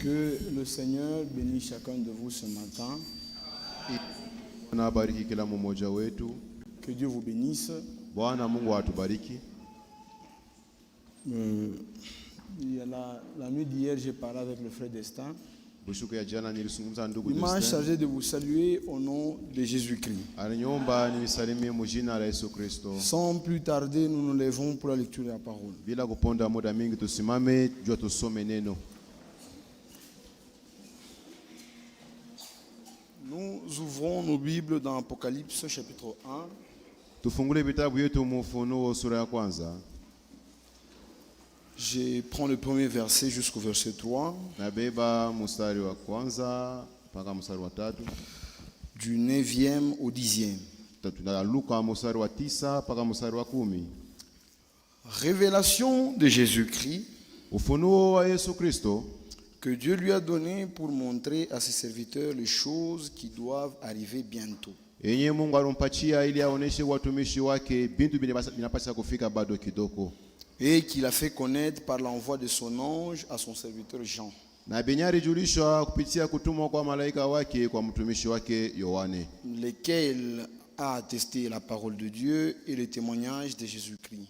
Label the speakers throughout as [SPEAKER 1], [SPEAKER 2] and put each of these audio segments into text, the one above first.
[SPEAKER 1] Que le Seigneur bénisse chacun de vous ce matin. Que Dieu vous bénisse. La nuit d'hier, j'ai parlé avec le frère Destin. Il m'a chargé de vous saluer au nom de Jésus-Christ. Sans plus tarder, nous nous lèvons pour la lecture de la parole. Nous ouvrons nos Bibles dans Apocalypse chapitre 1. Je prends le premier verset jusqu'au verset 3. Du 9e au 10e. Révélation de Jésus-Christ que Dieu lui a donné pour montrer à ses serviteurs les choses qui doivent arriver bientôt. Et qu'il a fait connaître par l'envoi de son ange à son serviteur Jean. Lequel a attesté la parole de Dieu et le témoignage de Jésus-Christ.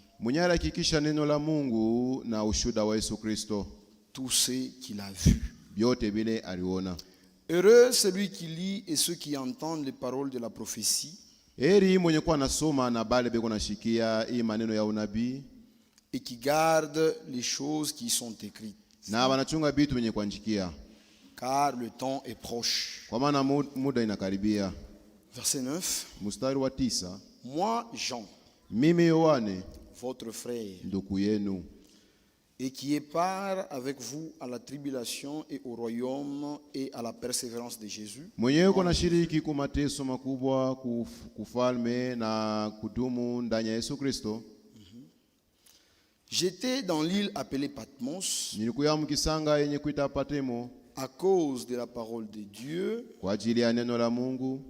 [SPEAKER 1] Tout ce qu'il a vu. Heureux celui qui lit et ceux qui entendent les paroles de la prophétie et qui gardent les choses qui sont écrites. Car le temps est proche. Verset 9. Moi, Jean, votre frère, et qui est part avec vous à la tribulation et au royaume et à la persévérance de Jésus. J'étais dans l'île appelée Patmos à cause de la parole de Dieu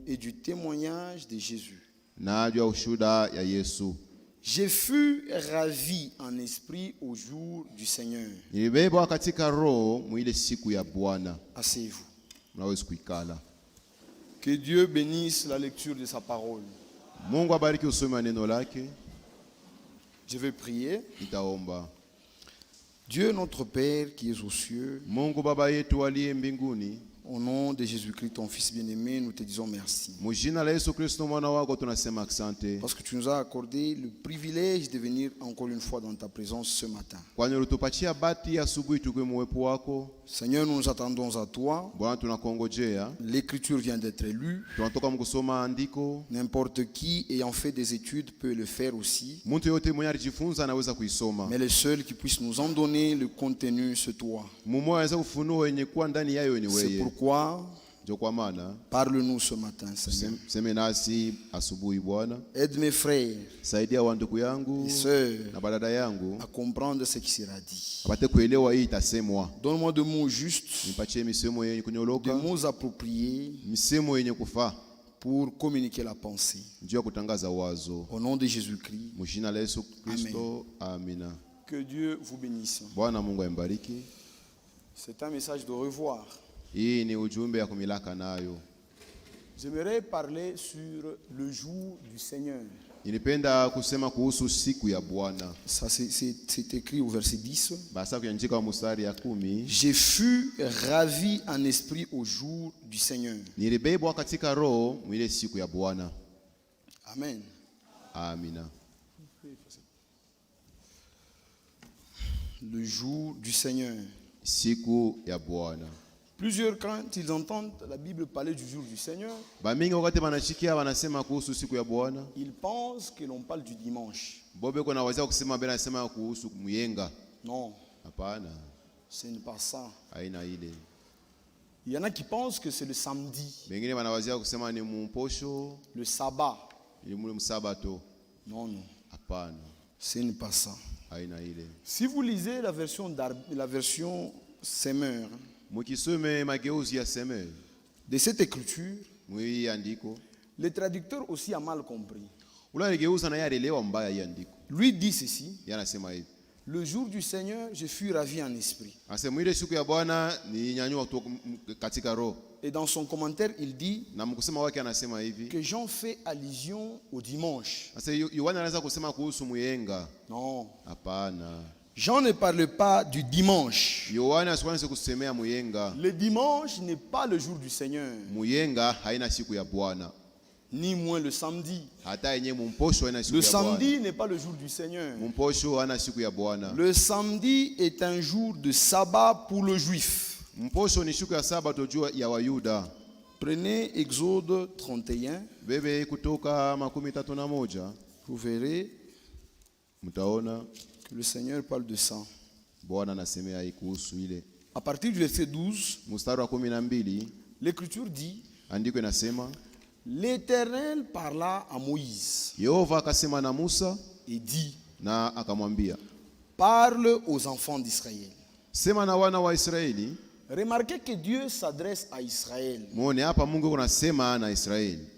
[SPEAKER 1] et du témoignage de Jésus. Je fus ravi en esprit au jour du Seigneur. Asseyez-vous. Que Dieu bénisse la lecture de sa parole. Je vais prier. Dieu notre Père qui es aux cieux, au nom de Jésus-Christ, ton Fils bien-aimé, nous te disons merci. Parce que tu nous as accordé le privilège de venir encore une fois dans ta présence ce matin. Seigneur, nous nous attendons à toi. L'écriture vient d'être lue. N'importe qui ayant fait des études peut le faire aussi. Mais le seul qui puisse nous en donner le contenu, c'est toi. C'est pourquoi parle-nous ce matin, Seigneur. Aide mes frères et sœurs à comprendre ce qui sera dit. Donne-moi de mots justes, de mots appropriés pour communiquer la pensée. Au nom de Jésus-Christ. Amen. Que Dieu vous bénisse. C'est un message de revoir. J'aimerais parler sur le jour du Seigneur. Ça c'est écrit au verset 10. Je fus ravi en esprit au jour du Seigneur. Amen. Le jour du Seigneur. Plusieurs, quand ils entendent la Bible parler du jour du Seigneur, ils pensent que l'on parle du dimanche. Non, ce n'est pas ça. Il y en a qui pensent que c'est le samedi, le sabbat. Non, ce n'est pas ça. Si vous lisez la version Semeur de cette écriture, le traducteur aussi a mal compris. Lui dit ceci:
[SPEAKER 2] Le jour du Seigneur, je fus ravi en esprit. Et dans son commentaire, il dit que Jean fait allusion au dimanche. Non. Jean ne parle pas du dimanche. Le dimanche n'est pas le jour du Seigneur. Ni moins le samedi. Le samedi n'est pas le jour du Seigneur. Le samedi est un jour de sabbat pour le juif. Prenez Exode 31. Vous verrez que le Seigneur parle de ça. À partir du verset 12, l'Écriture dit: L'Éternel parla à Moïse et dit: Parle aux enfants d'Israël. Remarquez que Dieu s'adresse à Israël,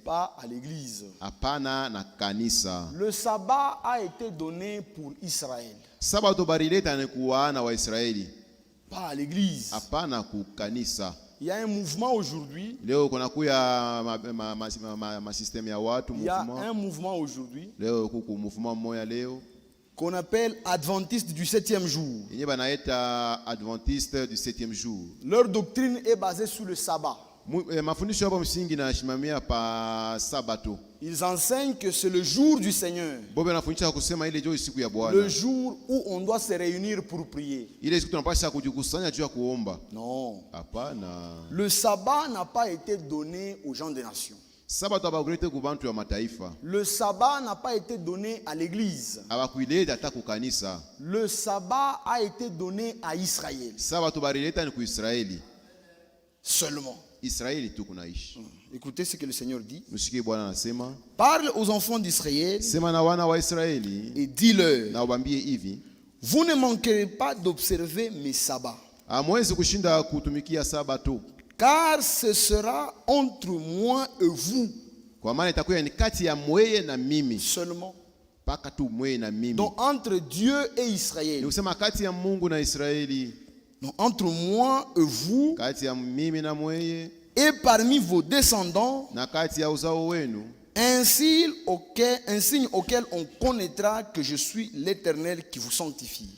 [SPEAKER 2] pas à l'église. Le sabbat a été donné pour Israël, pas à l'église. Il y a un mouvement aujourd'hui. Il y a un mouvement aujourd'hui qu'on appelle Adventiste du 7e jour. Leur doctrine est basée sur le sabbat. Ils enseignent que c'est le jour du Seigneur, le jour où on doit se réunir pour prier. Non. Le sabbat n'a pas été donné aux gens des nations. Le sabbat n'a pas été donné à l'église. Le sabbat a été donné à Israël. Seulement. Écoutez ce que le Seigneur dit. Parle aux enfants d'Israël et dis-leur: vous ne manquerez pas d'observer mes sabbats, car ce sera entre moi et vous seulement. Donc entre Dieu et Israël. Donc entre moi et vous et parmi vos descendants, un signe auquel on connaîtra que je suis l'Éternel qui vous sanctifie.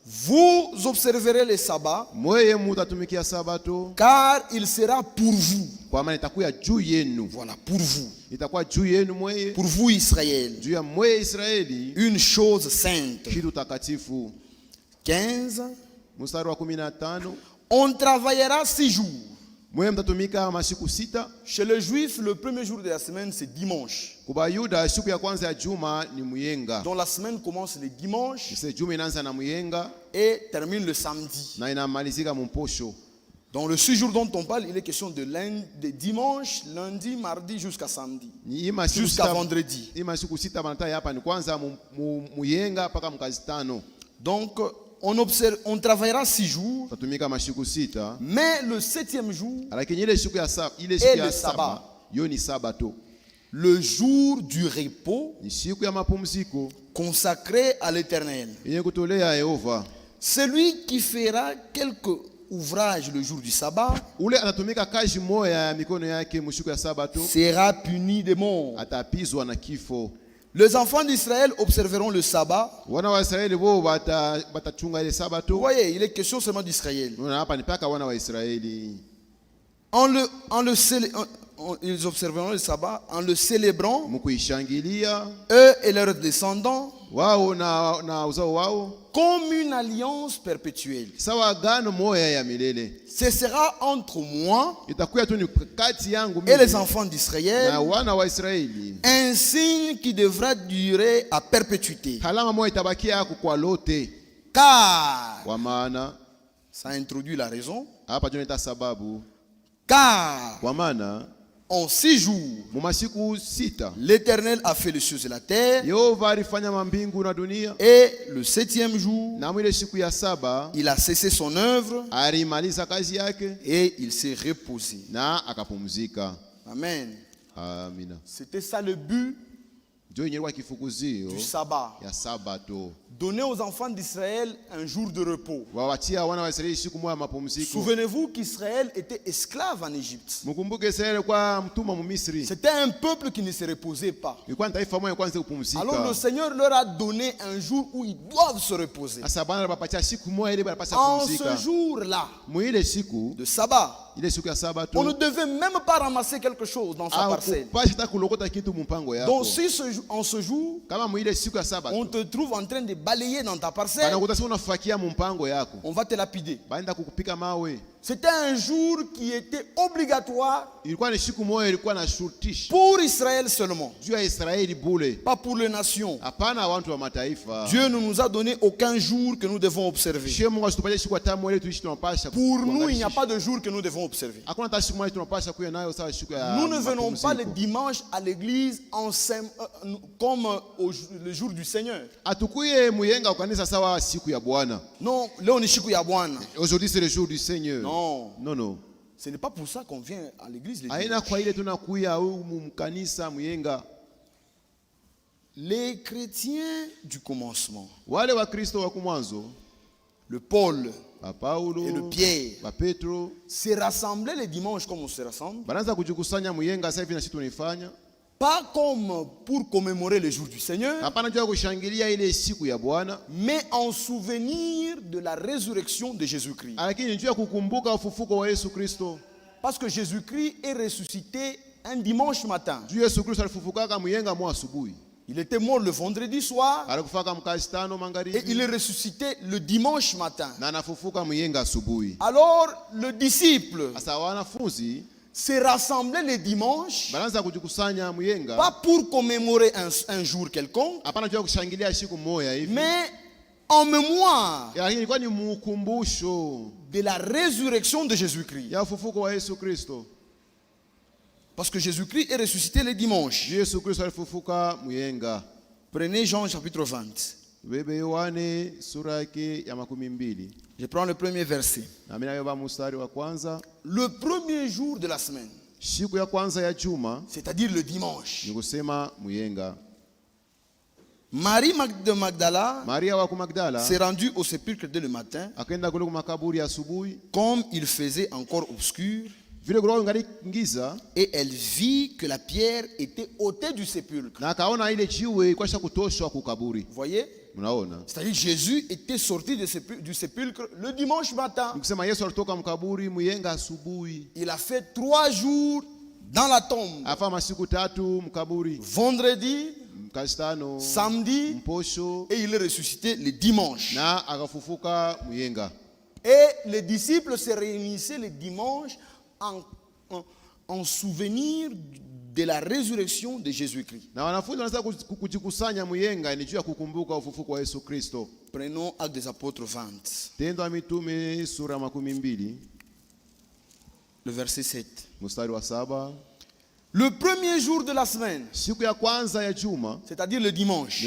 [SPEAKER 2] Vous observerez les sabbats, car il sera pour vous. Voilà, pour vous. Pour vous, Israël. Une chose sainte. 15. On travaillera 6 jours. Chez les Juifs, le premier jour de la semaine, c'est dimanche. Donc la semaine commence le dimanche et termine le samedi. Dans le 6 jours dont on parle, il est question de dimanche, lundi, mardi jusqu'à samedi. Jusqu'à vendredi. Donc on travaillera 6 jours, mais le 7e jour est le sabbat, le jour du repos consacré à l'Éternel. Celui qui fera quelque ouvrage le jour du sabbat sera puni de mort. Les enfants d'Israël observeront le sabbat. Vous voyez, il est question seulement d'Israël. Ils observeront le sabbat en le célébrant, eux et leurs descendants, comme une alliance perpétuelle. Ce sera entre moi et les enfants d'Israël un signe qui devra durer à perpétuité. Car, ça introduit la raison, car en 6 jours, l'Éternel a fait les cieux et la terre. Et le 7e jour, il a cessé son œuvre et il s'est reposé. Amen. C'était ça le but du sabbat. Donnez aux enfants d'Israël un jour de repos. Souvenez-vous qu'Israël était esclave en Égypte. C'était un peuple qui ne se reposait pas. Alors le Seigneur leur a donné un jour où ils doivent se reposer. En ce jour-là de sabbat, on ne devait même pas ramasser quelque chose dans sa parcelle. Donc si en ce jour, on te trouve en train de balayer dans ta parcelle, on va te lapider. C'était un jour qui était obligatoire pour Israël seulement, pas pour les nations. Dieu ne nous a donné aucun jour que nous devons observer. Pour nous, il n'y a pas de jour que nous devons observer. Nous ne venons pas le dimanche à l'église comme le jour du Seigneur. Non,
[SPEAKER 1] aujourd'hui c'est le jour du Seigneur.
[SPEAKER 2] Non. Ce n'est pas pour ça qu'on vient à l'église. Les chrétiens du commencement, le Paul et le Pierre, se rassemblaient les dimanches comme on se rassemble. Pas comme pour commémorer le jour du Seigneur, mais en souvenir de la résurrection de Jésus-Christ. Parce que Jésus-Christ est ressuscité un dimanche matin. Il était mort le vendredi soir et il est ressuscité le dimanche matin. Alors le disciple se rassembler les dimanches, pas pour commémorer un jour quelconque, mais en mémoire de la résurrection de Jésus-Christ. Parce que Jésus-Christ est ressuscité le dimanche. Prenez Jean chapitre 20. Je prends le premier verset. Le premier jour de la semaine, c'est-à-dire le dimanche, Marie de Magdala s'est rendue au sépulcre dès le matin, comme il faisait encore obscur, et elle vit que la pierre était ôtée du sépulcre. Vous voyez? C'est-à-dire que Jésus était sorti du sépulcre le dimanche matin. Il a fait 3 jours dans la tombe. Vendredi, samedi, et il est ressuscité le dimanche. Et les disciples se réunissaient le dimanche en souvenir de la résurrection de Jésus-Christ. Prenons Actes des Apôtres 20. Le verset 7. Le premier jour de la semaine, c'est-à-dire le dimanche,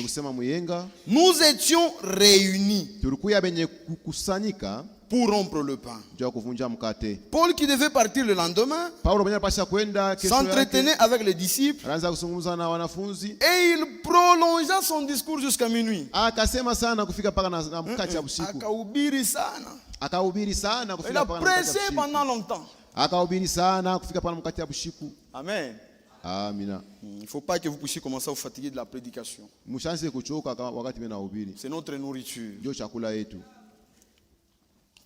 [SPEAKER 2] nous étions réunis pour rompre le pain. Paul, qui devait partir le lendemain, s'entretenait avec les disciples et il prolongea son discours jusqu'à minuit. Il a pressé pendant longtemps. Amen. Il ne faut pas que vous puissiez commencer à vous fatiguer de la prédication. C'est notre nourriture.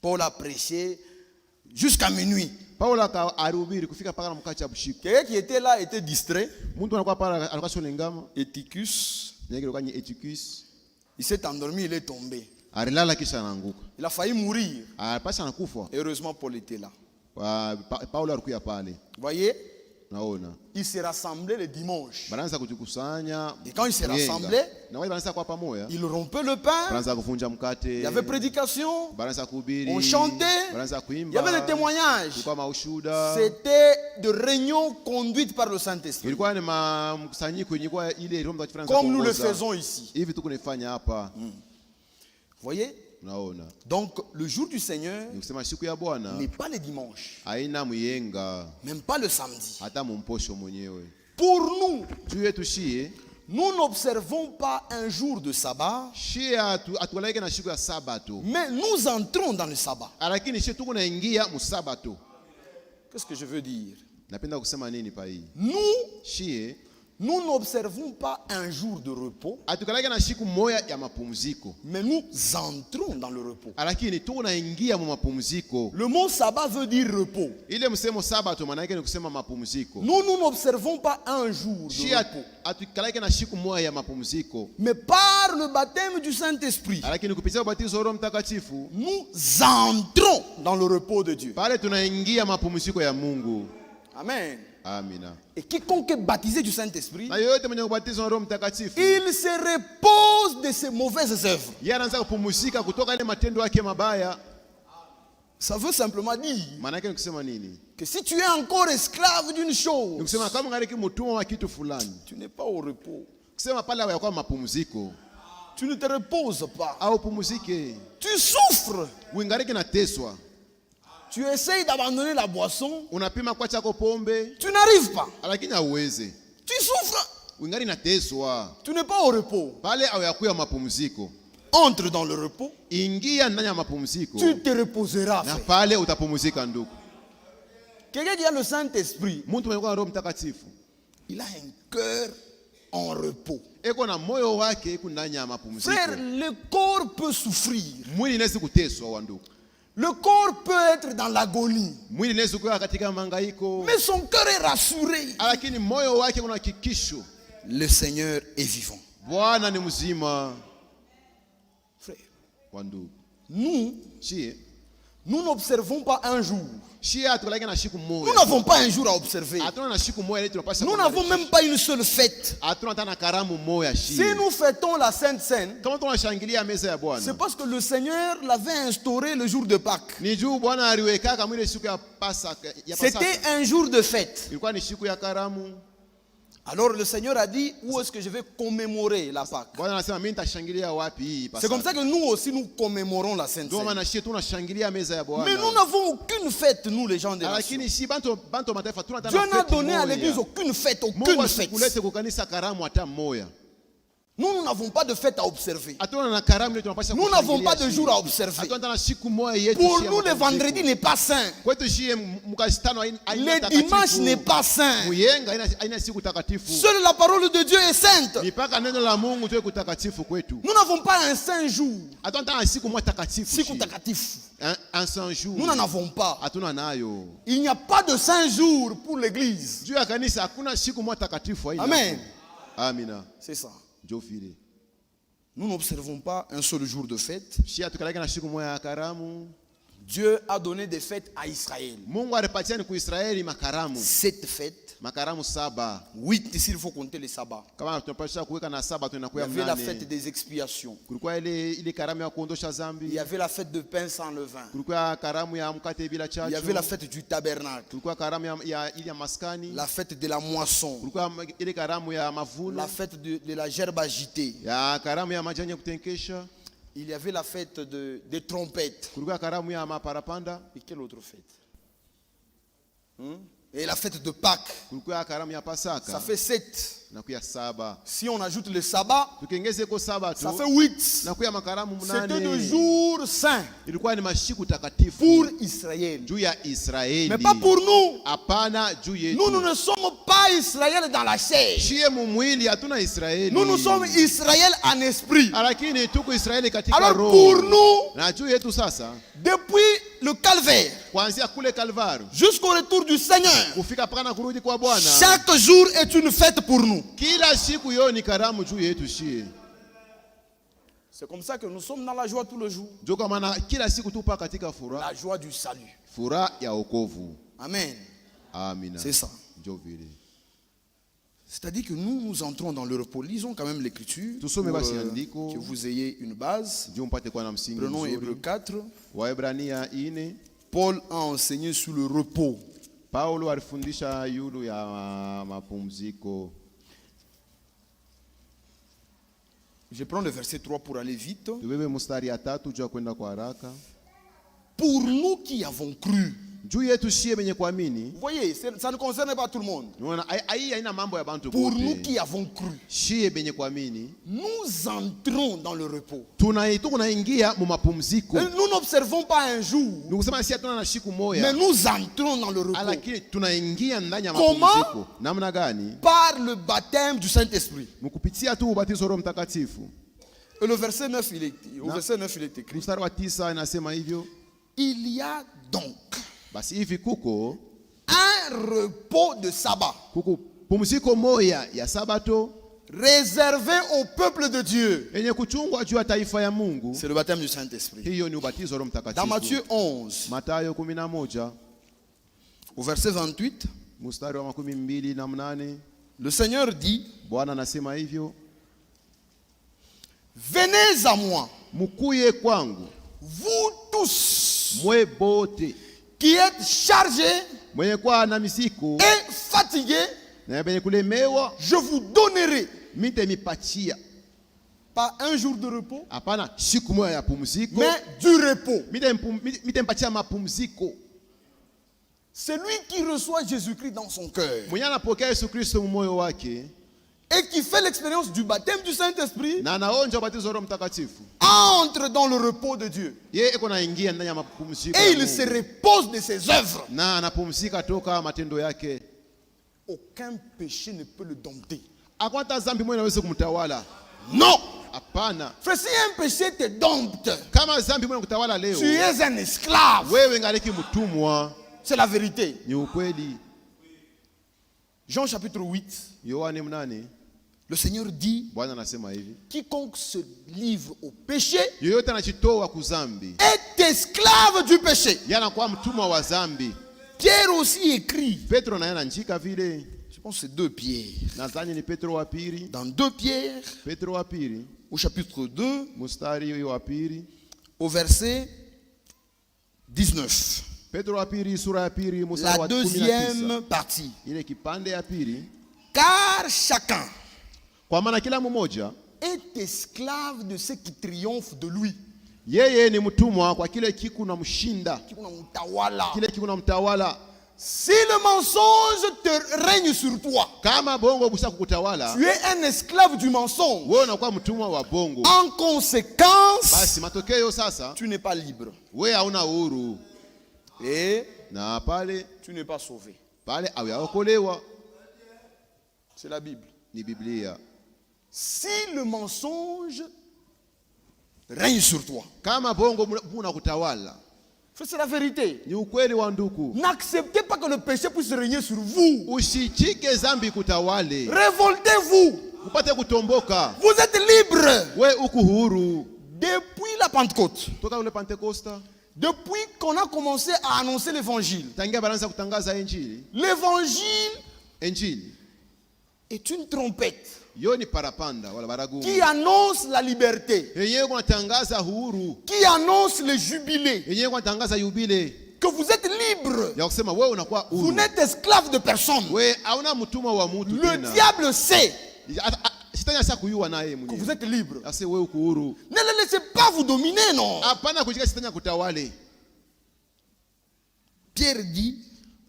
[SPEAKER 2] Paul a prêché jusqu'à minuit. Quelqu'un qui était là était distrait. Eutychus, il s'est endormi, il est tombé. Il a failli mourir. Heureusement, Paul était là. Vous voyez? Ils se rassemblaient le dimanche. Et quand ils se rassemblaient, ils rompaient le pain. Il y avait prédication. On chantait. Il y avait des témoignages. C'était de réunions conduites par le Saint-Esprit. Comme nous le faisons ici. Vous voyez? Donc le jour du Seigneur n'est pas le dimanche, même pas le samedi. Pour nous, Nous n'observons pas un jour de sabbat, mais nous entrons dans le sabbat. Qu'est-ce que je veux dire? Nous n'observons pas un jour de repos, mais nous entrons dans le repos. Le mot sabbat veut dire repos. Nous n'observons pas un jour de repos, mais par le baptême du Saint-Esprit, nous entrons dans le repos de Dieu. Amen.
[SPEAKER 1] Amina.
[SPEAKER 2] Et quiconque est baptisé du Saint-Esprit, il se repose de ses mauvaises œuvres. Ça veut simplement dire que si tu es encore esclave d'une chose, tu n'es pas au repos. Tu ne te reposes pas. Tu souffres. Tu essayes d'abandonner la boisson. Tu n'arrives pas. Tu souffres. Tu n'es pas au repos. Entre dans le repos. Tu te reposeras. Quelqu'un qui a le Saint-Esprit, il a un cœur en repos. Frère, le corps peut souffrir. Le corps peut être dans l'agonie, mais son cœur est rassuré. Le Seigneur est vivant. Frère, nous n'observons pas un jour. Nous n'avons pas un jour à observer. Nous n'avons même pas une seule fête. Si nous fêtons la Sainte Seine, c'est parce que le Seigneur l'avait instauré le jour de Pâques. C'était un jour de fête. Alors le Seigneur a dit, où est-ce que je vais commémorer la Pâque? C'est comme ça que nous aussi nous commémorons la Sainte Seine. Mais nous n'avons aucune fête, nous les gens de la nation. Dieu n'a donné à l'église aucune fête, aucune fête. Nous n'avons pas de fête à observer. Nous n'avons pas de jour à observer. Pour nous, le vendredi n'est pas saint. Le dimanche n'est pas saint. Seule la parole de Dieu est sainte. Nous n'avons pas un saint jour. Nous n'en avons pas. Il n'y a pas de saint jour pour l'église. Amen. C'est ça. Nous n'observons pas un seul jour de fête. Dieu a donné des fêtes à Israël. 7 fêtes. 8 s'il faut compter les sabbats. Il y avait la fête des expiations. Il y avait la fête de pain sans levain. Il y avait la fête du tabernacle. La fête de la moisson. La fête de la gerbe agitée. Il y avait la fête des trompettes. Et quelle autre fête? Et la fête de Pâques. Ça fait 7. Si on ajoute le sabbat, ça fait 8. C'était de jours saints pour Israël. Mais pas pour nous. Nous ne sommes pas Israël dans la chair. Nous sommes Israël en esprit. Alors pour nous, depuis le calvaire jusqu'au retour du Seigneur, chaque jour est une fête pour nous. C'est comme ça que nous sommes dans la joie tout le jour. La joie du salut. Amen. C'est ça. C'est-à-dire que nous entrons dans le repos. Lisons quand même l'écriture pour que vous ayez une base. Prenons Hébreux 4. Paul a enseigné sur le repos. Je prends le verset 3 pour aller vite. Pour nous qui avons cru.
[SPEAKER 1] Juu yetu shie benye kuamini.
[SPEAKER 2] Vous voyez, ça ne concerne pas tout le monde.
[SPEAKER 1] Haina mambo ya bantu
[SPEAKER 2] Pour
[SPEAKER 1] bote.
[SPEAKER 2] nous qui avons cru,
[SPEAKER 1] Shie benye kuamini.
[SPEAKER 2] nous entrons dans le repos.
[SPEAKER 1] Tunaingia mu mapumziko.
[SPEAKER 2] Nous n'observons pas un jour,
[SPEAKER 1] Nikusema si hatuna na siku moja.
[SPEAKER 2] mais nous entrons dans le repos.
[SPEAKER 1] Lakini tunaingia ndani ya mapumziko.
[SPEAKER 2] Comment?
[SPEAKER 1] Namna gani?
[SPEAKER 2] Par le baptême du Saint-Esprit.
[SPEAKER 1] Mkupitia tu ubatizo wa Roho Mtakatifu.
[SPEAKER 2] Et le verset 9, au verset 9, il est écrit.
[SPEAKER 1] Mstari wa 9 inasema hivyo.
[SPEAKER 2] Il y a donc
[SPEAKER 1] Basi hivi kuko
[SPEAKER 2] un repos de sabbat.
[SPEAKER 1] Kuko pumziko moya ya Sabato
[SPEAKER 2] réservé au peuple de Dieu.
[SPEAKER 1] yenye kuchungwa juu ya taifa ya Mungu.
[SPEAKER 2] C'est le baptême du Saint-Esprit.
[SPEAKER 1] Hiyo ni ubatizo wa Roho Mtakatifu.
[SPEAKER 2] Dans Matthieu 11,
[SPEAKER 1] Mathayo 11
[SPEAKER 2] au verset 28,
[SPEAKER 1] mstari wa 28,
[SPEAKER 2] le Seigneur dit,
[SPEAKER 1] Bwana anasema hivyo,
[SPEAKER 2] venez à moi,
[SPEAKER 1] mukuye kwangu,
[SPEAKER 2] vous tous
[SPEAKER 1] mwe bote
[SPEAKER 2] qui êtes chargés
[SPEAKER 1] mwenye kwa na misiko
[SPEAKER 2] et fatigués,
[SPEAKER 1] na benye kulemewa,
[SPEAKER 2] je vous donnerai
[SPEAKER 1] mite mipatia.
[SPEAKER 2] pas un jour de repos,
[SPEAKER 1] Hapana siku moja ya pumziko,
[SPEAKER 2] mais du repos.
[SPEAKER 1] Mite mpatia mapumziko.
[SPEAKER 2] Celui qui reçoit Jésus-Christ dans son cœur
[SPEAKER 1] Mwenye anapokea Yesu Kristo moyo wake
[SPEAKER 2] et qui fait l'expérience du baptême du Saint-Esprit
[SPEAKER 1] na anaonja ubatizo wa Roho Mtakatifu,
[SPEAKER 2] entre dans le repos de Dieu.
[SPEAKER 1] yeye iko naingia ndani ya mapumziko
[SPEAKER 2] Et il se repose de ses œuvres.
[SPEAKER 1] na anapumzika toka matendo yake.
[SPEAKER 2] Aucun péché ne peut le dompter.
[SPEAKER 1] Hakuna dhambi moja inaweza kumtawala.
[SPEAKER 2] Non.
[SPEAKER 1] Hapana.
[SPEAKER 2] Frère, si un péché te dompte,
[SPEAKER 1] Kama dhambi moja kutawala leo,
[SPEAKER 2] tu es un esclave.
[SPEAKER 1] wewe ngaliki mtumwa.
[SPEAKER 2] C'est la vérité.
[SPEAKER 1] Ni ukweli.
[SPEAKER 2] Jean chapitre 8.
[SPEAKER 1] Yohane 8.
[SPEAKER 2] Le Seigneur dit,
[SPEAKER 1] Bwana anasema hivi,
[SPEAKER 2] quiconque se livre au péché
[SPEAKER 1] yoyote anachitoa kuzambi
[SPEAKER 2] est esclave du péché.
[SPEAKER 1] yana kwa mtumwa wa zambi.
[SPEAKER 2] Pierre aussi écrit,
[SPEAKER 1] Petro naye anaandika vile.
[SPEAKER 2] je pense que c'est 2 Pierre.
[SPEAKER 1] Nadhani ni Petro wa pili.
[SPEAKER 2] Dans 2 Pierre,
[SPEAKER 1] Petro wa pili,
[SPEAKER 2] au chapitre 2,
[SPEAKER 1] mstari wa pili,
[SPEAKER 2] au verset 19.
[SPEAKER 1] Petro wa pili sura ya pili mstari
[SPEAKER 2] La
[SPEAKER 1] wa 19.
[SPEAKER 2] deuxième partie.
[SPEAKER 1] Ile kipande ya pili,
[SPEAKER 2] Car chacun
[SPEAKER 1] kwa maana kila mmoja
[SPEAKER 2] est esclave de ce qui triomphe de lui.
[SPEAKER 1] yeye ni mtumwa kwa kile kiku na mshinda, kile kiku na mtawala.
[SPEAKER 2] Si le mensonge te règne sur toi,
[SPEAKER 1] kama bongo kusa kukutawala,
[SPEAKER 2] tu es un esclave du mensonge.
[SPEAKER 1] wewe unakuwa mtumwa wa bongo.
[SPEAKER 2] En conséquence,
[SPEAKER 1] Basi matokeo sasa,
[SPEAKER 2] tu n'es pas libre.
[SPEAKER 1] wewe hauna uhuru.
[SPEAKER 2] Et
[SPEAKER 1] Na pale
[SPEAKER 2] tu n'es pas sauvé.
[SPEAKER 1] pale hawaokolewa.
[SPEAKER 2] C'est la Bible.
[SPEAKER 1] Ni Biblia.
[SPEAKER 2] Si le mensonge règne sur toi,
[SPEAKER 1] Kama bongo unakutawala,
[SPEAKER 2] c'est la vérité.
[SPEAKER 1] ni ukweli wa ndugu.
[SPEAKER 2] N'acceptez pas que le péché puisse régner sur vous.
[SPEAKER 1] Usichike zambi kutawale.
[SPEAKER 2] Révoltez-vous.
[SPEAKER 1] Upate kutomboka.
[SPEAKER 2] Vous êtes libre.
[SPEAKER 1] We uko huru.
[SPEAKER 2] Depuis la Pentecôte,
[SPEAKER 1] Toka ule Pentekosta,
[SPEAKER 2] depuis qu'on a commencé à annoncer l'évangile,
[SPEAKER 1] tangia baranza kutangaza injili.
[SPEAKER 2] l'évangile
[SPEAKER 1] Injili
[SPEAKER 2] est une trompette
[SPEAKER 1] yo ni parapanda wala baragumu,
[SPEAKER 2] qui annonce la liberté,
[SPEAKER 1] yenyewe kunatangaza uhuru,
[SPEAKER 2] qui annonce le jubilé,
[SPEAKER 1] yenyewe kunatangaza yubile
[SPEAKER 2] que vous êtes libre.
[SPEAKER 1] ya kusema wewe unakuwa
[SPEAKER 2] Vous
[SPEAKER 1] huru.
[SPEAKER 2] n'êtes esclave de personne.
[SPEAKER 1] We hauna mtumwa wa mtu
[SPEAKER 2] Le
[SPEAKER 1] tena.
[SPEAKER 2] diable sait
[SPEAKER 1] Shetani asa kuyua naye
[SPEAKER 2] que
[SPEAKER 1] mwenyewe.
[SPEAKER 2] vous êtes libre.
[SPEAKER 1] Ase wewe uko huru.
[SPEAKER 2] Ne le laissez pas vous dominer, non.
[SPEAKER 1] Hapana kushika shetani akutawale.
[SPEAKER 2] Pierre dit,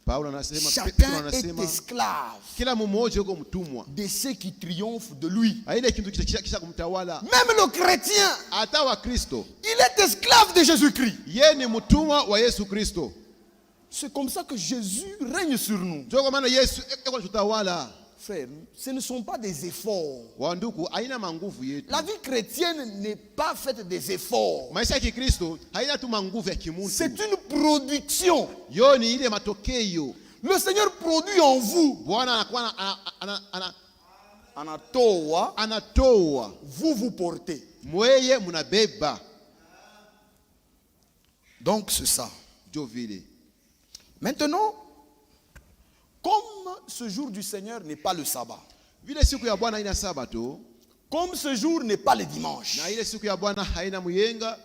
[SPEAKER 1] Paulo anasema, Petro
[SPEAKER 2] chacun est
[SPEAKER 1] anasema
[SPEAKER 2] esclave
[SPEAKER 1] kila mmoja uko mtumwa.
[SPEAKER 2] de ceux qui triomphent de lui.
[SPEAKER 1] Ile kitu kisha kumtawala.
[SPEAKER 2] Même le chrétien,
[SPEAKER 1] Hata wa Kristo,
[SPEAKER 2] il est esclave de Jésus-Christ.
[SPEAKER 1] yeye ni mtumwa wa Yesu Kristo.
[SPEAKER 2] C'est comme ça que Jésus règne sur nous.
[SPEAKER 1] Ndio kwa maana Yesu eko tutawala.
[SPEAKER 2] Frère, ce ne sont pas des efforts.
[SPEAKER 1] Wa ndugu, haina manguvu yetu.
[SPEAKER 2] La vie chrétienne n'est pas faite des efforts.
[SPEAKER 1] Maisha ya Kikristo haina tu manguvu ya kimuntu.
[SPEAKER 2] C'est une production.
[SPEAKER 1] Yo ni ile matokeo.
[SPEAKER 2] Le Seigneur produit en vous.
[SPEAKER 1] Bwana anakuwa
[SPEAKER 2] Anatoa. Vous vous portez.
[SPEAKER 1] Mweye munabeba.
[SPEAKER 2] Donc c'est ça.
[SPEAKER 1] Jo vile.
[SPEAKER 2] Maintenant, comme ce jour du Seigneur n'est pas le sabbat,
[SPEAKER 1] Vile siku ya Bwana haina sabato,
[SPEAKER 2] comme ce jour n'est pas le dimanche,
[SPEAKER 1] na ile siku ya Bwana haina muyenga,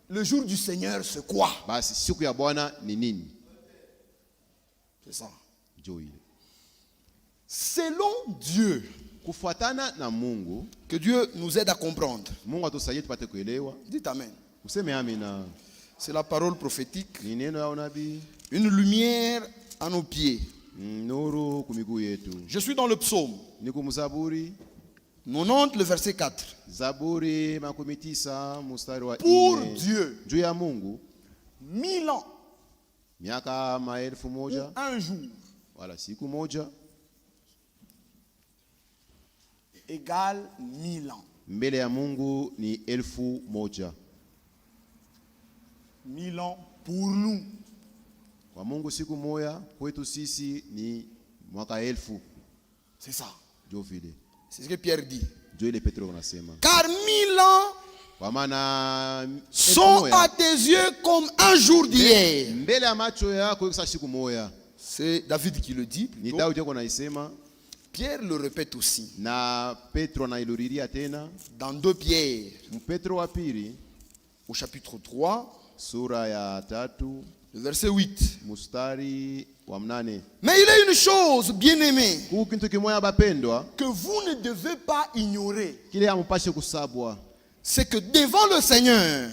[SPEAKER 2] le jour du Seigneur c'est quoi?
[SPEAKER 1] basi siku ya Bwana ni nini?
[SPEAKER 2] C'est ça.
[SPEAKER 1] Jo ile.
[SPEAKER 2] Selon Dieu,
[SPEAKER 1] Kufuatana na Mungu,
[SPEAKER 2] que Dieu nous aide à comprendre.
[SPEAKER 1] Mungu atusaidie tupate kuelewa.
[SPEAKER 2] Dites Amen.
[SPEAKER 1] Useme amina.
[SPEAKER 2] C'est la parole prophétique.
[SPEAKER 1] Ni neno ya unabii.
[SPEAKER 2] Une lumière à nos pieds.
[SPEAKER 1] Nuru kumiguu yetu.
[SPEAKER 2] Je suis dans le psaume.
[SPEAKER 1] Niko mzaburi
[SPEAKER 2] 90 le verset 4.
[SPEAKER 1] Zaburi 90 mstari wa 4.
[SPEAKER 2] Pour Dieu,
[SPEAKER 1] juu ya Mungu
[SPEAKER 2] 1000 ans,
[SPEAKER 1] miaka maelfu moja,
[SPEAKER 2] un jour,
[SPEAKER 1] wala siku moja,
[SPEAKER 2] égale 1000 ans.
[SPEAKER 1] mbele ya Mungu ni 1000.
[SPEAKER 2] 1000 ans pour nous.
[SPEAKER 1] Kwa Mungu siku moja kwetu sisi ni mwaka 1000.
[SPEAKER 2] C'est ça.
[SPEAKER 1] Ndio vile.
[SPEAKER 2] C'est ce que Pierre dit.
[SPEAKER 1] Ndio ile Petro anasema.
[SPEAKER 2] Car 1000 ans
[SPEAKER 1] kwa maana
[SPEAKER 2] sont à tes yeux comme un jour d'hier.
[SPEAKER 1] Mbele ya macho yako kisa siku moja.
[SPEAKER 2] C'est David qui le dit.
[SPEAKER 1] Ni Daudi yako naisema.
[SPEAKER 2] Pierre le répète aussi.
[SPEAKER 1] Na Petro anailuriria tena.
[SPEAKER 2] Dans 2 Pierre.
[SPEAKER 1] Petro wa pili
[SPEAKER 2] au chapitre 3.
[SPEAKER 1] Sura ya 3.
[SPEAKER 2] Le verset 8.
[SPEAKER 1] Mustari wa 8.
[SPEAKER 2] Mais il est une chose, bien-aimés,
[SPEAKER 1] que
[SPEAKER 2] vous ne devez pas ignorer.
[SPEAKER 1] C'est
[SPEAKER 2] que devant le Seigneur,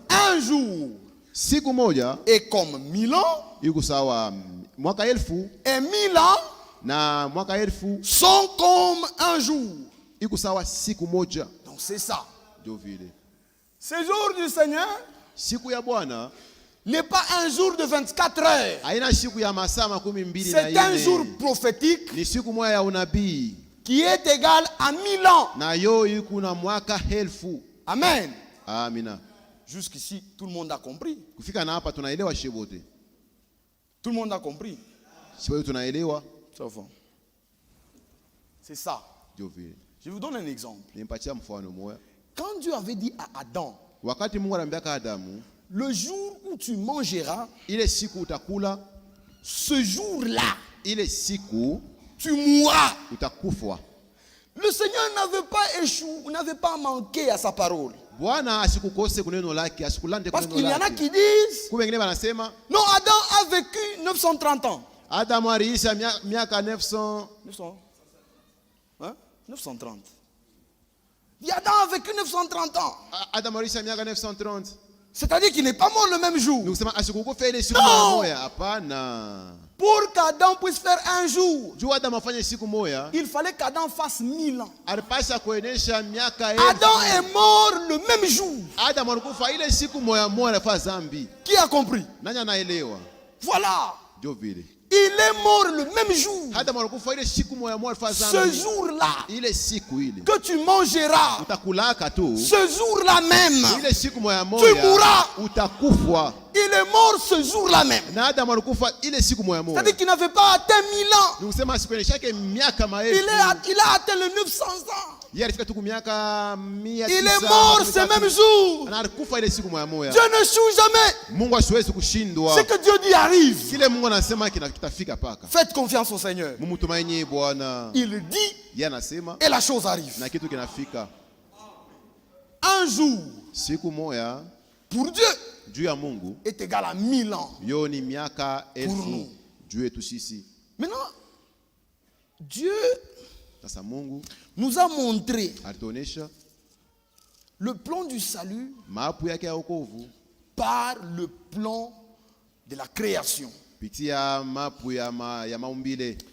[SPEAKER 1] un
[SPEAKER 2] jour
[SPEAKER 1] siku moja
[SPEAKER 2] est comme 1000 ans,
[SPEAKER 1] et 1000
[SPEAKER 2] ans
[SPEAKER 1] na mwaka 1000
[SPEAKER 2] sont comme un jour.
[SPEAKER 1] Siku moja.
[SPEAKER 2] Donc c'est ça. Ce jour du Seigneur
[SPEAKER 1] siku ya Bwana
[SPEAKER 2] n'est pas un jour de 24 heures. C'est un jour prophétique qui est égal à 1000 ans. Amen.
[SPEAKER 1] Amina.
[SPEAKER 2] Jusqu'ici, tout le monde a compris. Tout le monde a compris. C'est ça. Je vous donne un exemple. Quand Dieu avait dit à Adam, le jour où tu mangeras, ce jour-là, tu mourras. Le Seigneur n'avait pas échoué, n'avait pas manqué à sa parole. Parce qu'il y en a qui disent, non, Adam a vécu 930 ans.
[SPEAKER 1] Adam a réussi
[SPEAKER 2] 930. Adam a vécu 930 ans.
[SPEAKER 1] Adam a réussi 930.
[SPEAKER 2] C'est-à-dire qu'il n'est pas mort le même jour.
[SPEAKER 1] Non.
[SPEAKER 2] Pour qu'Adam puisse faire un jour, il fallait qu'Adam fasse 1000 ans. Adam est mort le même jour. Qui a compris? Voilà. Il est mort le même jour. Ce jour-là que tu mangeras, ce jour-là même, tu mourras. Il est mort ce jour-là même. C'est-à-dire qu'il n'avait pas atteint 1000 ans. Il a atteint le 900 ans. Il est mort ce même jour. Dieu ne choue jamais. Ce que Dieu dit arrive. Faites confiance au Seigneur. Il dit et la chose arrive. Un jour pour Dieu est égal à 1000 ans pour nous. Maintenant, Dieu nous a montré le plan du salut par le plan de la création.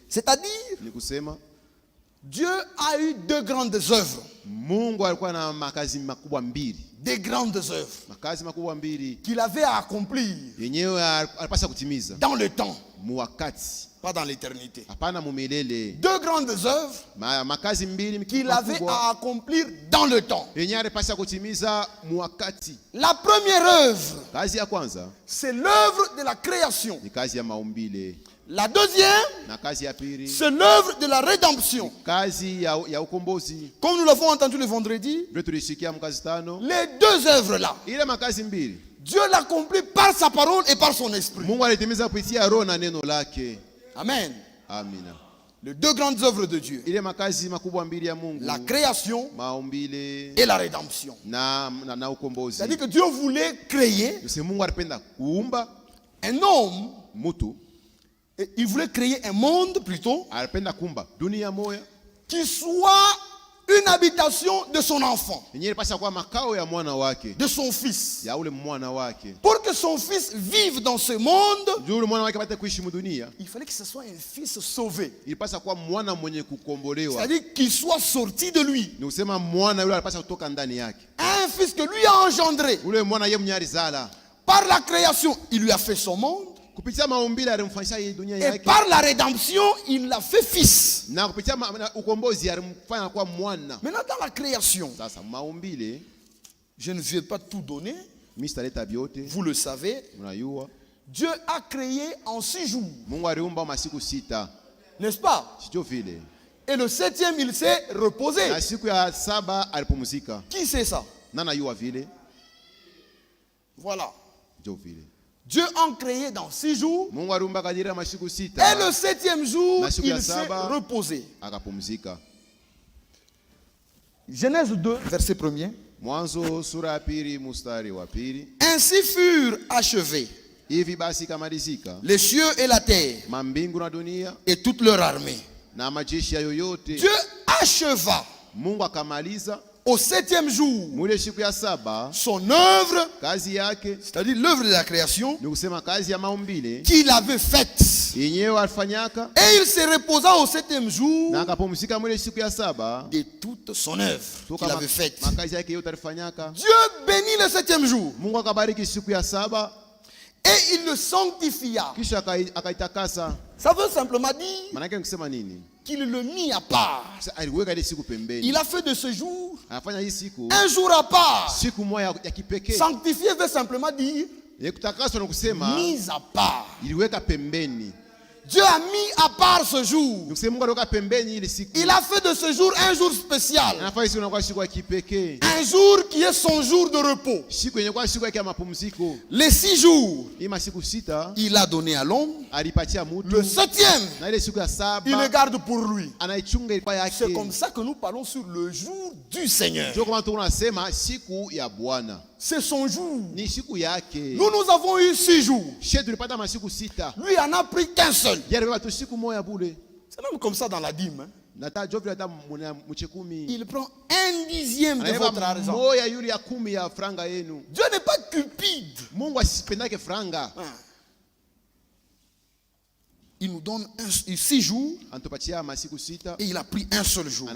[SPEAKER 2] C'est-à-dire, Dieu a eu 2 grandes œuvres. Des grandes œuvres qu'il avait à accomplir dans le temps, pas dans l'éternité. 2 grandes œuvres qu'il avait à accomplir dans le temps. La première œuvre, c'est l'œuvre de la création. La deuxième, c'est l'œuvre de la rédemption. Comme nous l'avons entendu le vendredi, les 2 œuvres-là, Dieu l'accomplit par sa parole et par son esprit. Amen. Les 2 grandes œuvres de Dieu, la création et la rédemption. C'est-à-dire que Dieu voulait créer un homme. Et il voulait créer un monde plutôt qui soit une habitation de son enfant,
[SPEAKER 1] de
[SPEAKER 2] son fils. Pour que son fils vive dans ce monde, il fallait que ce soit un fils sauvé. C'est-à-dire qu'il soit sorti de lui. Un fils que lui a engendré. Par la création, il lui a fait son monde. Et par la rédemption, il l'a fait fils. Maintenant, dans la création, je ne vais pas tout donner. Vous le savez. Dieu a créé en 6 jours. N'est-ce pas? Et le 7e, il s'est reposé. Qui c'est ça? Voilà. Dieu a créé dans 6 jours. Et le 7e jour, il s'est reposé. Genèse 2, verset 1er. Ainsi furent achevés les cieux et la terre et toute leur armée. Dieu acheva au 7e jour son œuvre, c'est-à-dire l'œuvre de la création qu'il avait faite. Et il se reposa au 7e jour de toute son œuvre qu'il avait faite. Dieu bénit le 7e jour et il le sanctifia. Ça veut simplement dire qu'il le mit à part. Il a fait de ce jour un jour à part. Sanctifié veut simplement dire mis à part. Dieu a mis à part ce jour. Il a fait de ce jour un jour spécial. Un jour qui est son jour de repos. Les 6 jours, il a donné à l'homme. Le 7e, il le garde pour lui. C'est comme ça que nous parlons sur le jour du Seigneur. C'est son jour. Nous avons eu 6 jours. Lui en a pris qu'un seul. C'est même comme ça dans la dîme. Il prend 1/10 de votre argent. Dieu n'est pas cupide. Il nous donne 6 jours et il a pris un seul jour.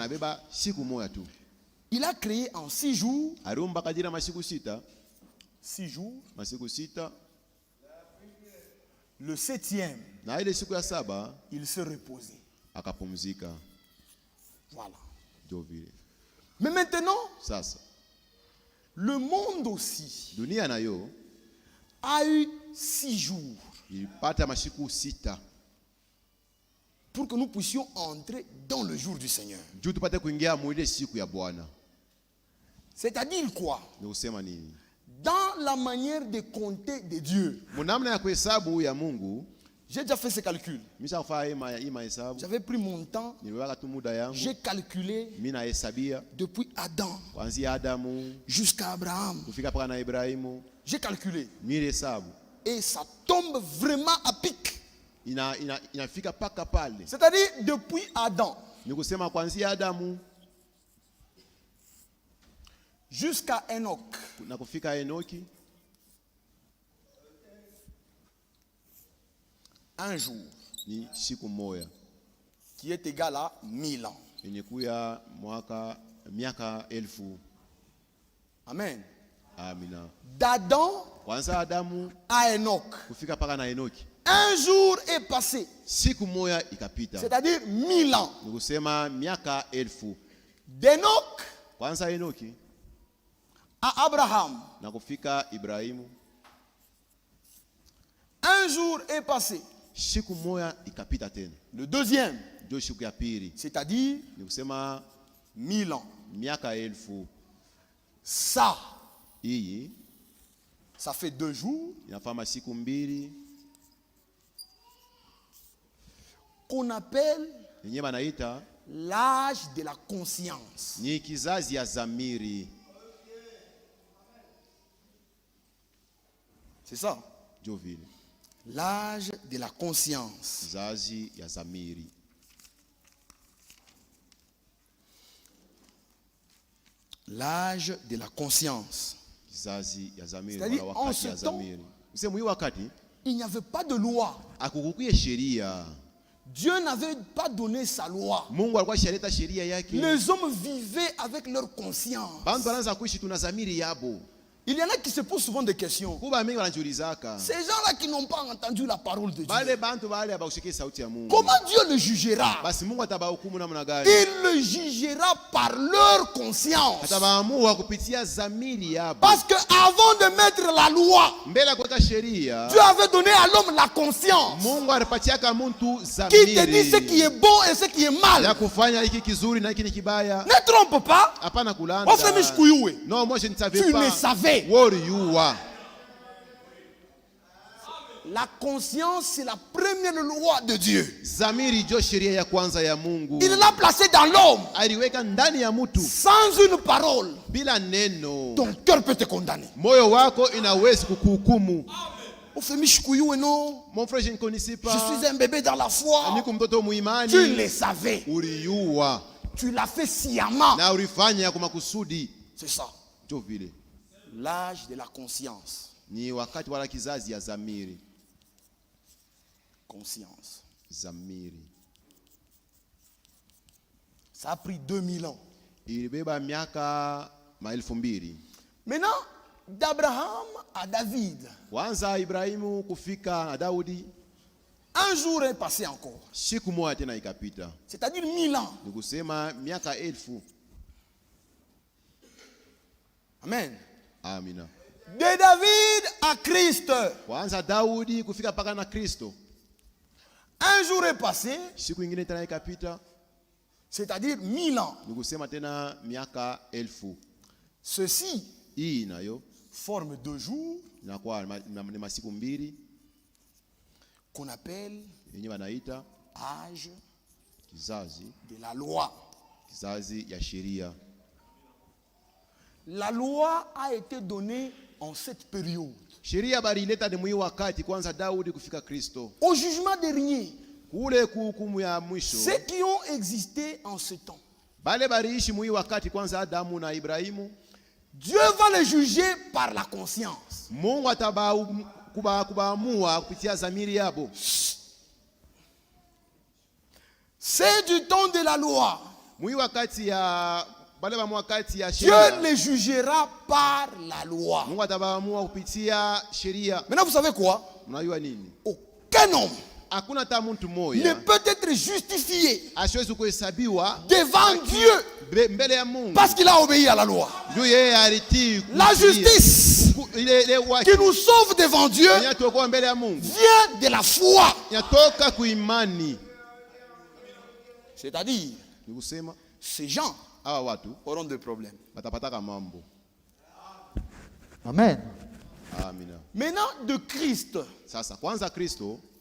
[SPEAKER 2] Il a créé en 6 jours. 6 jours. Le 7e, il se reposait. Voilà. Mais maintenant, le monde aussi a eu 6 jours pour que nous puissions entrer dans le jour du Seigneur. C'est-à-dire quoi? Dans la manière de compter de Dieu. J'ai déjà fait ce calcul. J'avais pris mon temps. J'ai calculé depuis Adam jusqu'à Abraham. J'ai calculé. Et ça tombe vraiment à pic. C'est-à-dire depuis Adam jusqu'à Enoch. Un jour qui est égal à 1000 ans. Amen. D'Adam à Enoch, un jour est passé. C'est-à-dire 1000 ans. D'Enoch à Abraham, un jour est passé. Le deuxième, c'est-à-dire 1000 ans. Ça fait 2 jours qu'on appelle l'âge de la conscience. C'est ça. L'âge de la conscience. L'âge de la conscience. C'est-à-dire, en ce temps, il n'y avait pas de loi. Dieu n'avait pas donné sa loi. Les hommes vivaient avec leur conscience. Il y en a qui se posent souvent des questions. Ces gens-là qui n'ont pas entendu la parole de Dieu, comment Dieu le jugera? Il le jugera par leur conscience. Parce qu'avant de mettre la loi, Dieu avait donné à l'homme la conscience qui te dit ce qui est bon et ce qui est mal. Ne trompe pas. Tu ne savais. La conscience, c'est la première loi de Dieu. Il l'a placée dans l'homme. Sans une parole, ton cœur peut te condamner.
[SPEAKER 1] Mon frère, je ne connaissais pas.
[SPEAKER 2] Je suis un bébé dans la foi. Tu le savais. Tu l'as fait sciemment. C'est ça. L'âge de la conscience. Conscience. Ça a pris 2000 ans. Maintenant, d'Abraham à David, un jour est passé encore. C'est-à-dire 1000 ans. Amen.
[SPEAKER 1] Amina.
[SPEAKER 2] De David à Christ, un jour est passé, c'est-à-dire 1000 ans. Ceci forme 2 jours qu'on appelle âge de la loi. La loi a été donnée en cette période. Au jugement dernier, ceux qui ont existé en ce temps, Dieu va les juger par la conscience. C'est du temps de la loi. Dieu les jugera par la loi. Maintenant, vous savez quoi? Aucun homme ne peut être justifié devant Dieu parce qu'il a obéi à la loi. La justice qui nous sauve devant Dieu vient de la foi. C'est-à-dire, ces gens auront des problèmes.
[SPEAKER 1] Amen.
[SPEAKER 2] Maintenant, de Christ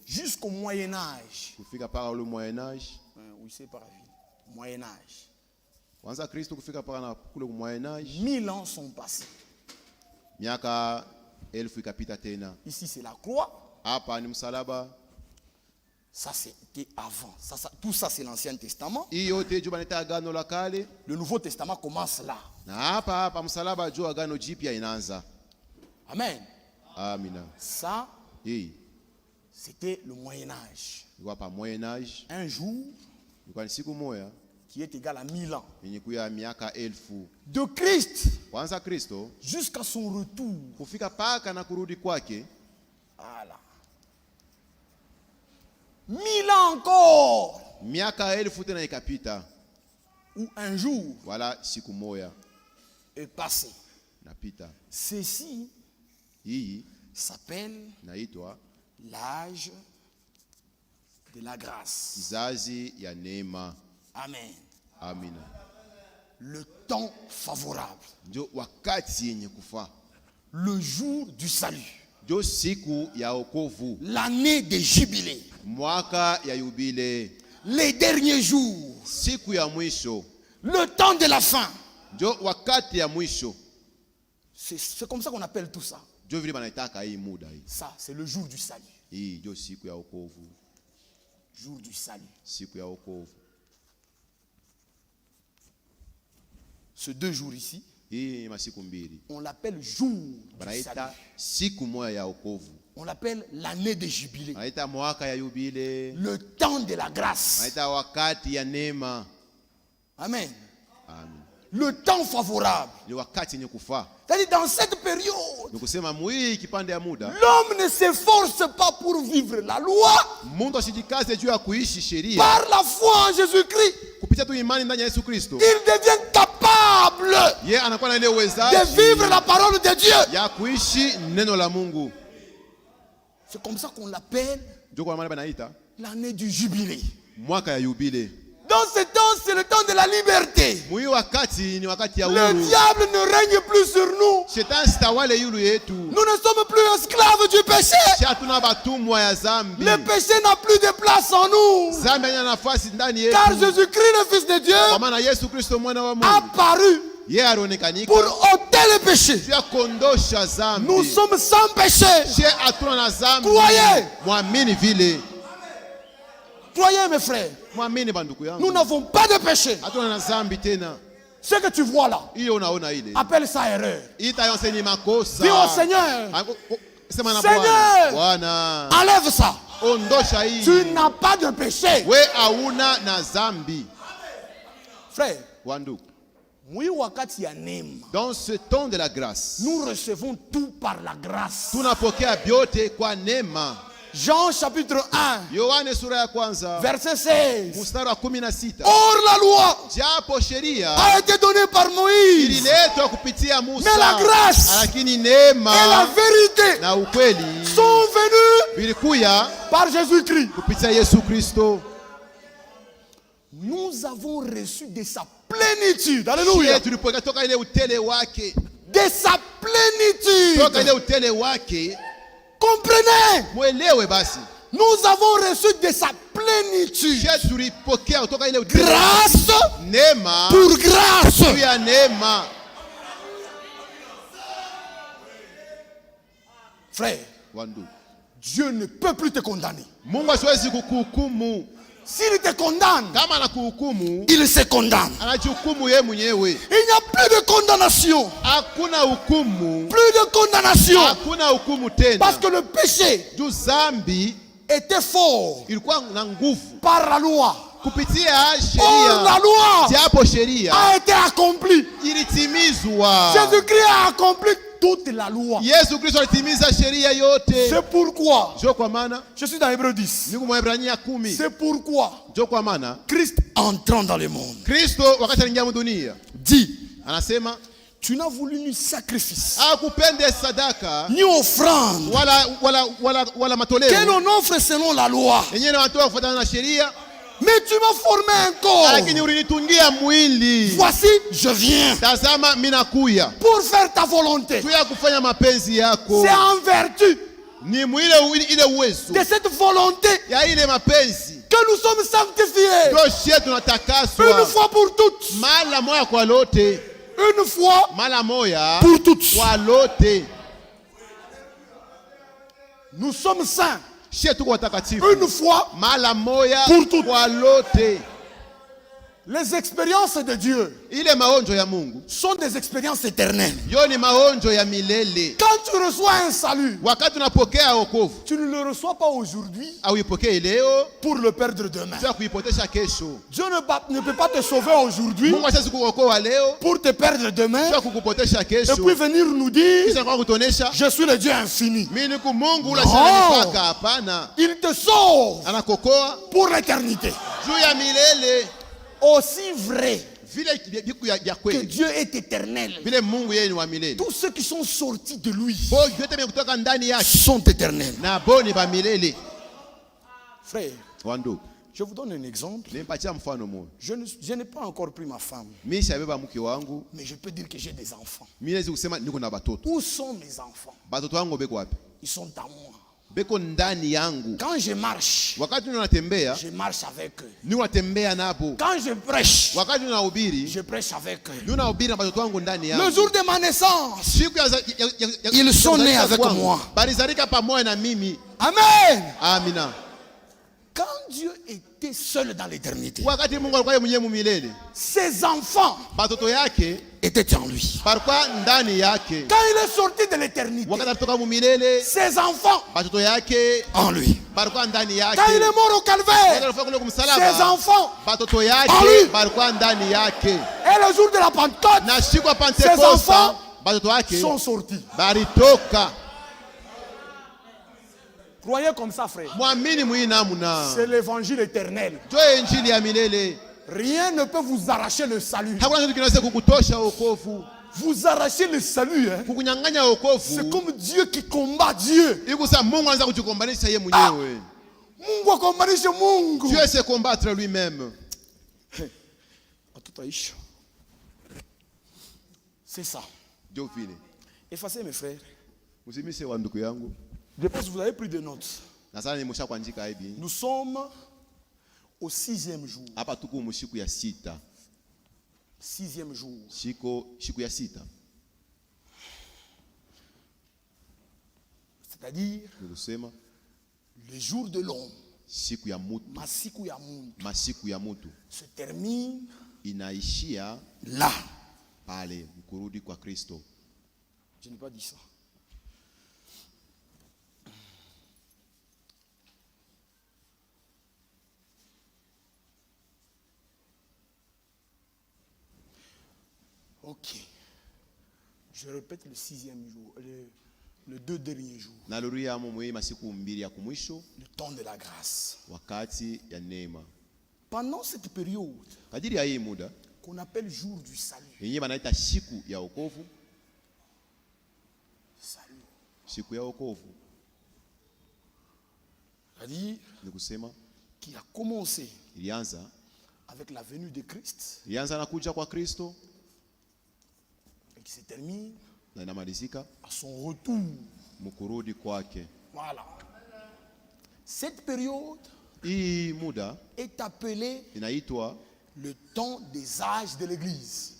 [SPEAKER 2] jusqu'au Moyen-Âge. Oui, c'est par la vie. Moyen-Âge. 1000 ans sont passés. Ici, c'est la croix. Ça, c'était avant. Tout ça, c'est l'Ancien Testament. Le Nouveau Testament commence là. Amen. Ça, c'était le Moyen-Âge. Un jour qui est égal à 1000 ans. De Christ jusqu'à son retour. Voilà. 1000 ans encore. Ou un jour est passé. Ceci s'appelle l'âge de la grâce. Amen. Le temps favorable. Le jour du salut. L'année des jubilés. Les derniers jours. Le temps de la fin. C'est comme ça qu'on appelle tout ça. Ça, c'est le jour du salut. Jour du salut. Ces 2 jours ici,
[SPEAKER 1] Hii masiku mbili.
[SPEAKER 2] On l'appelle jour du salut.
[SPEAKER 1] Siku moja ya wokovu.
[SPEAKER 2] On l'appelle l'année de jubilé.
[SPEAKER 1] Wanaita mwaka ya yubile.
[SPEAKER 2] Le temps de la grâce.
[SPEAKER 1] Wanaita wakati ya neema.
[SPEAKER 2] Amen.
[SPEAKER 1] Amen.
[SPEAKER 2] Le temps favorable.
[SPEAKER 1] Ni wakati yenye kufaa.
[SPEAKER 2] C'est-à-dire dans cette période,
[SPEAKER 1] l'homme
[SPEAKER 2] ne s'efforce pas pour vivre la loi. Par la foi en Jésus-Christ, il devient capable de vivre la parole de Dieu. C'est comme ça qu'on l'appelle l'année du jubilé. Dans ce temps, c'est le temps de la liberté. Le diable ne règne plus sur nous. Nous ne sommes plus esclaves du péché. Le péché n'a plus de place en nous. Car Jésus-Christ, le Fils de Dieu, a apparu pour ôter le péché. Nous sommes sans péché. Croyez. Croyez, mes frères. Nous n'avons pas de péché. Ce que tu vois là, appelle ça erreur. Dis au Seigneur, Seigneur, enlève ça. Tu n'as pas de péché. Frère,
[SPEAKER 1] dans ce temps de la grâce,
[SPEAKER 2] nous recevons tout par la grâce. Jean chapitre 1, verset 16. Or la loi a été donnée par Moïse, mais la grâce et la vérité sont venues par Jésus-Christ. Nous avons reçu de sa plénitude. Alléluia. De sa plénitude. Comprenez? Nous avons reçu de sa plénitude. Grâce pour grâce. Frère, Dieu ne peut plus te condamner. S'il te condamne, il se condamne. Il n'y a plus de condamnation. Plus de condamnation. Parce que le péché était fort par la loi. Or, la loi a été accomplie. Jésus-Christ a accompli toute la loi. C'est pourquoi je suis dans Hébreux 10. C'est pourquoi Christ entrant dans le monde dit: tu n'as voulu ni sacrifice ni offrande que l'on offre selon la loi, mais tu m'as formé un corps. Voici, je viens pour faire ta volonté. C'est en vertu de cette volonté que nous sommes sanctifiés une fois pour toutes. Une fois pour toutes. Nous sommes saints une fois pour toutes. Les expériences de Dieu sont des expériences éternelles. Quand tu reçois un salut, tu ne le reçois pas aujourd'hui pour le perdre demain. Dieu ne peut pas te sauver aujourd'hui pour te perdre demain et puis venir nous dire: je suis le Dieu infini. Non. Il te sauve pour l'éternité. Aussi vrai que Dieu est éternel, tous ceux qui sont sortis de lui sont éternels. Frère, je vous donne un exemple. Je n'ai pas encore pris ma femme, mais je peux dire que j'ai des enfants. Où sont mes enfants? Ils sont à moi. Quand je marche, je marche avec eux. Quand je prêche, je prêche avec eux. Le jour de ma naissance, ils sont nés avec moi. Amen. Quand Dieu était seul dans l'éternité,
[SPEAKER 1] wakati Mungu alikuwa mwenyewe mumilele,
[SPEAKER 2] ses enfants
[SPEAKER 1] batoto yake
[SPEAKER 2] étaient en lui.
[SPEAKER 1] parikuwa ndani yake.
[SPEAKER 2] Quand il est sorti de l'éternité,
[SPEAKER 1] Wakati alitoka mumilele,
[SPEAKER 2] ses enfants
[SPEAKER 1] batoto yake
[SPEAKER 2] en lui.
[SPEAKER 1] parikuwa ndani yake.
[SPEAKER 2] Quand il est mort au calvaire, ses enfants
[SPEAKER 1] batoto
[SPEAKER 2] en
[SPEAKER 1] yake
[SPEAKER 2] lui.
[SPEAKER 1] parikuwa ndani yake.
[SPEAKER 2] Et le jour de la Pentecôte,
[SPEAKER 1] Na siku ya
[SPEAKER 2] ses
[SPEAKER 1] Pentekoste
[SPEAKER 2] enfants
[SPEAKER 1] batoto yake
[SPEAKER 2] sont sortis.
[SPEAKER 1] baritoka.
[SPEAKER 2] Croyez comme ça, frère.
[SPEAKER 1] Mwamini mwi namuna.
[SPEAKER 2] C'est l'évangile éternel.
[SPEAKER 1] Jo injili ya milele.
[SPEAKER 2] Rien ne peut vous arracher le salut.
[SPEAKER 1] Hakuna kitu kinaweza kukutosha wokovu.
[SPEAKER 2] Vous arracher le salut, hein?
[SPEAKER 1] Kukunyang'anya wokovu.
[SPEAKER 2] C'est comme Dieu qui combat Dieu.
[SPEAKER 1] Ikusa Mungu anaanza kujikombanisha yeye mwenyewe.
[SPEAKER 2] Mungu akombanishe Mungu.
[SPEAKER 1] Dieu sait combattre lui-même.
[SPEAKER 2] C'est ça.
[SPEAKER 1] Ndio vile.
[SPEAKER 2] Effacez mes frères.
[SPEAKER 1] Usimise wa ndugu yangu.
[SPEAKER 2] Je pense que vous avez pris des notes.
[SPEAKER 1] Nasana nimesha kuandika hivi.
[SPEAKER 2] Nous sommes au 6e jour.
[SPEAKER 1] Hapa tuko msiku ya sita.
[SPEAKER 2] 6e jour.
[SPEAKER 1] Siku ya sita.
[SPEAKER 2] C'est-à-dire le jour de l'homme.
[SPEAKER 1] Siku ya mutu. Masiku ya mutu.
[SPEAKER 2] Se termine
[SPEAKER 1] inaishia
[SPEAKER 2] là.
[SPEAKER 1] Pale mkurudi kwa Kristo.
[SPEAKER 2] Je n'ai pas dit ça. Ok. Je répète le 6e jour, le 2 derniers jours. Le temps de la grâce. Pendant cette période qu'on appelle jour du salut. Salut. C'est-à-dire qui a commencé avec la venue de Christ. Qui se termine à son retour. Voilà. Cette période est appelée le temps des âges de l'église.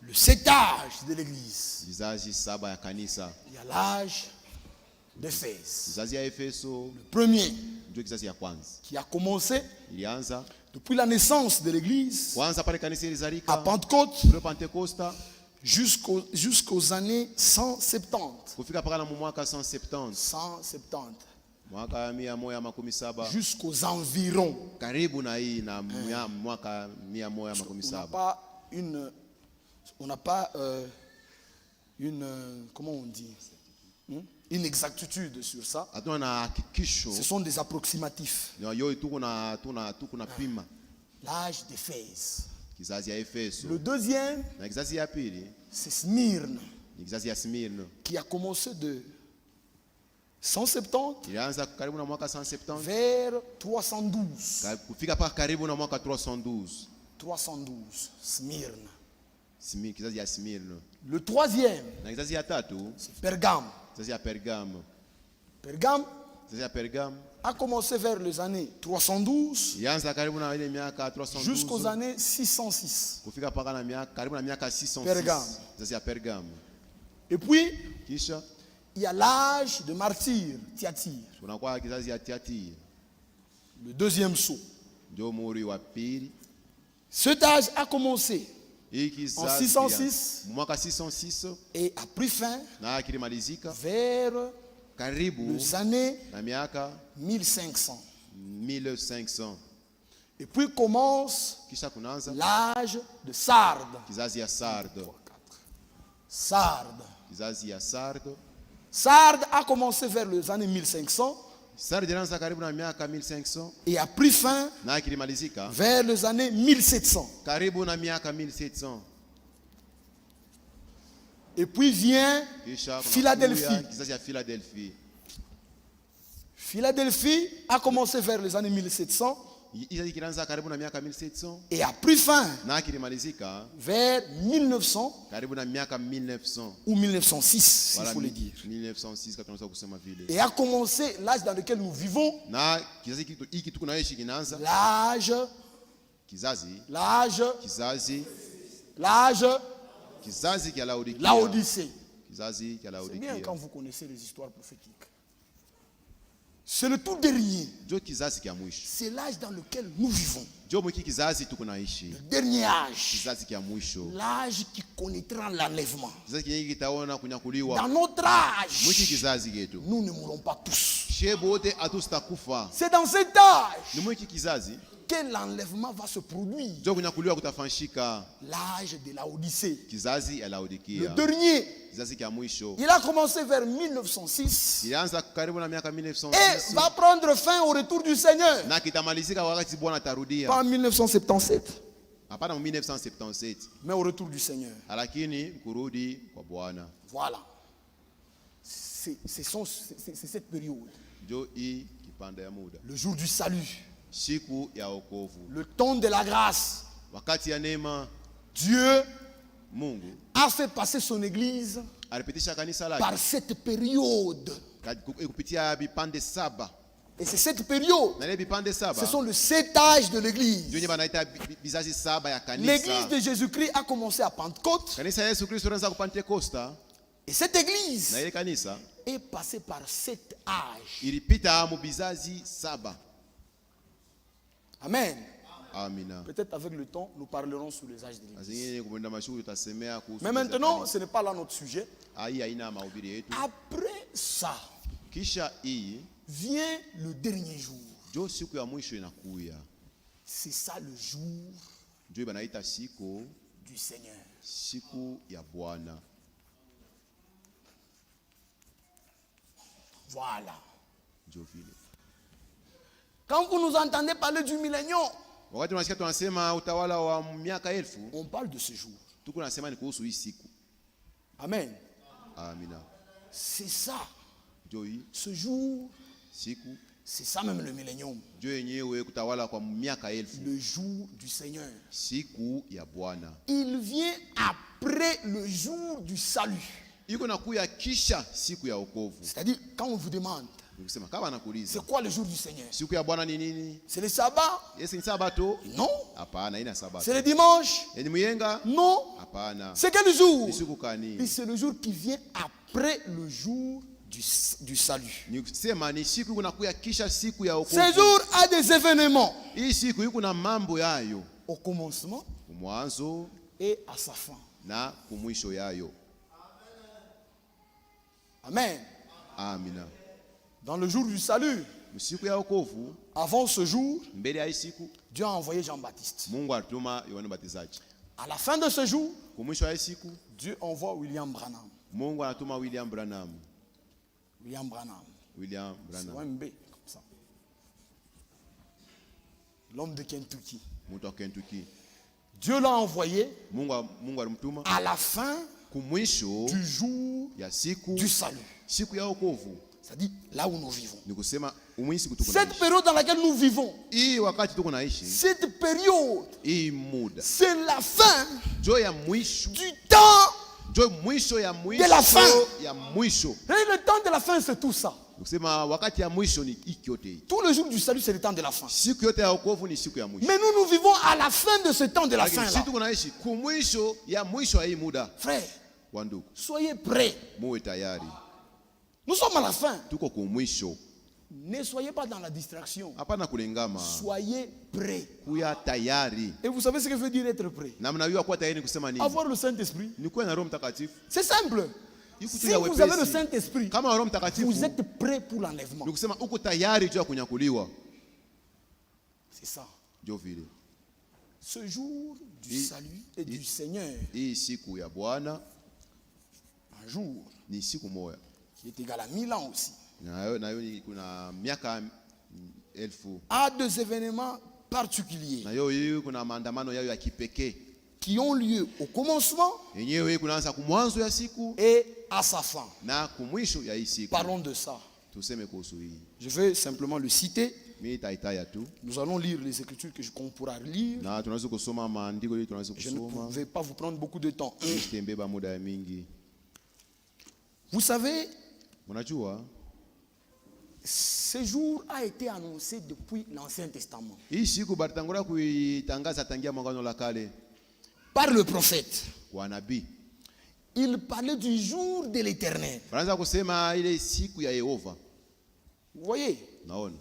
[SPEAKER 2] Le 7 âges de l'église. Il y a l'âge d'Éphèse. Le premier qui a commencé depuis la naissance de l'église à Pentecôte jusqu'aux années 170. 170. Jusqu'aux environs. On n'a pas une comment on dit, une exactitude sur ça. Ce sont des approximatifs. L'âge d'Éphèse. Le deuxième, c'est Smyrne, qui a commencé de 170 vers 312. 312, Smyrne. Le troisième, c'est Pergame. Pergame a commencé vers les années 312 jusqu'aux années 606. Pergame. Et puis, il y a l'âge de martyr, Thyatire. Le deuxième saut. Cet âge a commencé en 606 et a pris fin vers les années 1500. Et puis commence l'âge de Sardes. Sardes a commencé vers les années 1500 et a pris fin vers les années 1700. Et puis vient Philadelphie. Philadelphie a commencé vers les années 1700 et a pris fin vers 1900 ou 1906, s'il faut le dire. Et a commencé l'âge dans lequel nous vivons, l'âge Laodicée. C'est bien quand vous connaissez les histoires prophétiques. C'est le tout dernier. C'est l'âge dans lequel nous vivons. Le dernier âge. L'âge qui connaîtra l'enlèvement. Dans notre âge, nous ne mourrons pas tous. C'est dans cet âge que l'enlèvement va se produire. L'âge de la Odyssée. Le dernier. Il a commencé vers 1906 et va prendre fin au retour du Seigneur. Pas en 1977. Mais au retour du Seigneur. Voilà. C'est cette période. Le jour du salut. Le temps de la grâce. Dieu a fait passer son église par cette période. Et c'est cette période. Ce sont les 7 âges de l'église. L'église de Jésus-Christ a commencé à Pentecôte. Et cette église est passée par 7 âges. Amen. Peut-être avec le temps, nous parlerons sur les âges de l'église. Mais maintenant, ce n'est pas là notre sujet. Après ça, vient le dernier jour. C'est ça le jour du Seigneur. Voilà. Quand vous nous entendez parler du millénium, on parle de ce jour. Amen. C'est ça. Ce jour, c'est ça même le millénium. Le jour du Seigneur. Il vient après le jour du salut. C'est-à-dire, quand on vous demande, c'est quoi le jour du Seigneur? C'est le sabbat? Non. C'est le dimanche? Non. C'est quel jour? C'est le jour qui vient après le jour du salut. Ce jour a des événements au commencement et à sa fin. Amen. Dans le jour du salut, avant ce jour, Dieu a envoyé Jean-Baptiste. À la fin de ce jour, Dieu envoie William Branham. William Branham. C'est un B, comme ça. L'homme de Kentucky. Dieu l'a envoyé à la fin du jour du salut. C'est-à-dire là où nous vivons. Cette période dans laquelle nous vivons, cette période, c'est la fin du temps de la fin. Et le temps de la fin, c'est tout ça. Tout le jour du salut, c'est le temps de la fin. Mais nous vivons à la fin de ce temps de la fin là. Frère, soyez prêts. Nous sommes à la fin. Ne soyez pas dans la distraction. Soyez prêts. Et vous savez ce que veut dire être prêt? Avoir le Saint-Esprit. C'est simple. Si vous avez le Saint-Esprit, vous êtes prêt pour l'enlèvement. C'est ça. Ce jour du salut et du Seigneur, un jour qui est égal à 1000 ans aussi, a des événements particuliers qui ont lieu au commencement et à sa fin. Parlons de ça. Je vais simplement le citer. Nous allons lire les écritures qu'on pourra lire. Je ne vais pas vous prendre beaucoup de temps. Vous savez, ce jour a été annoncé depuis l'Ancien Testament par le prophète. Il parlait du jour de l'Éternel. Vous voyez,
[SPEAKER 1] Naona.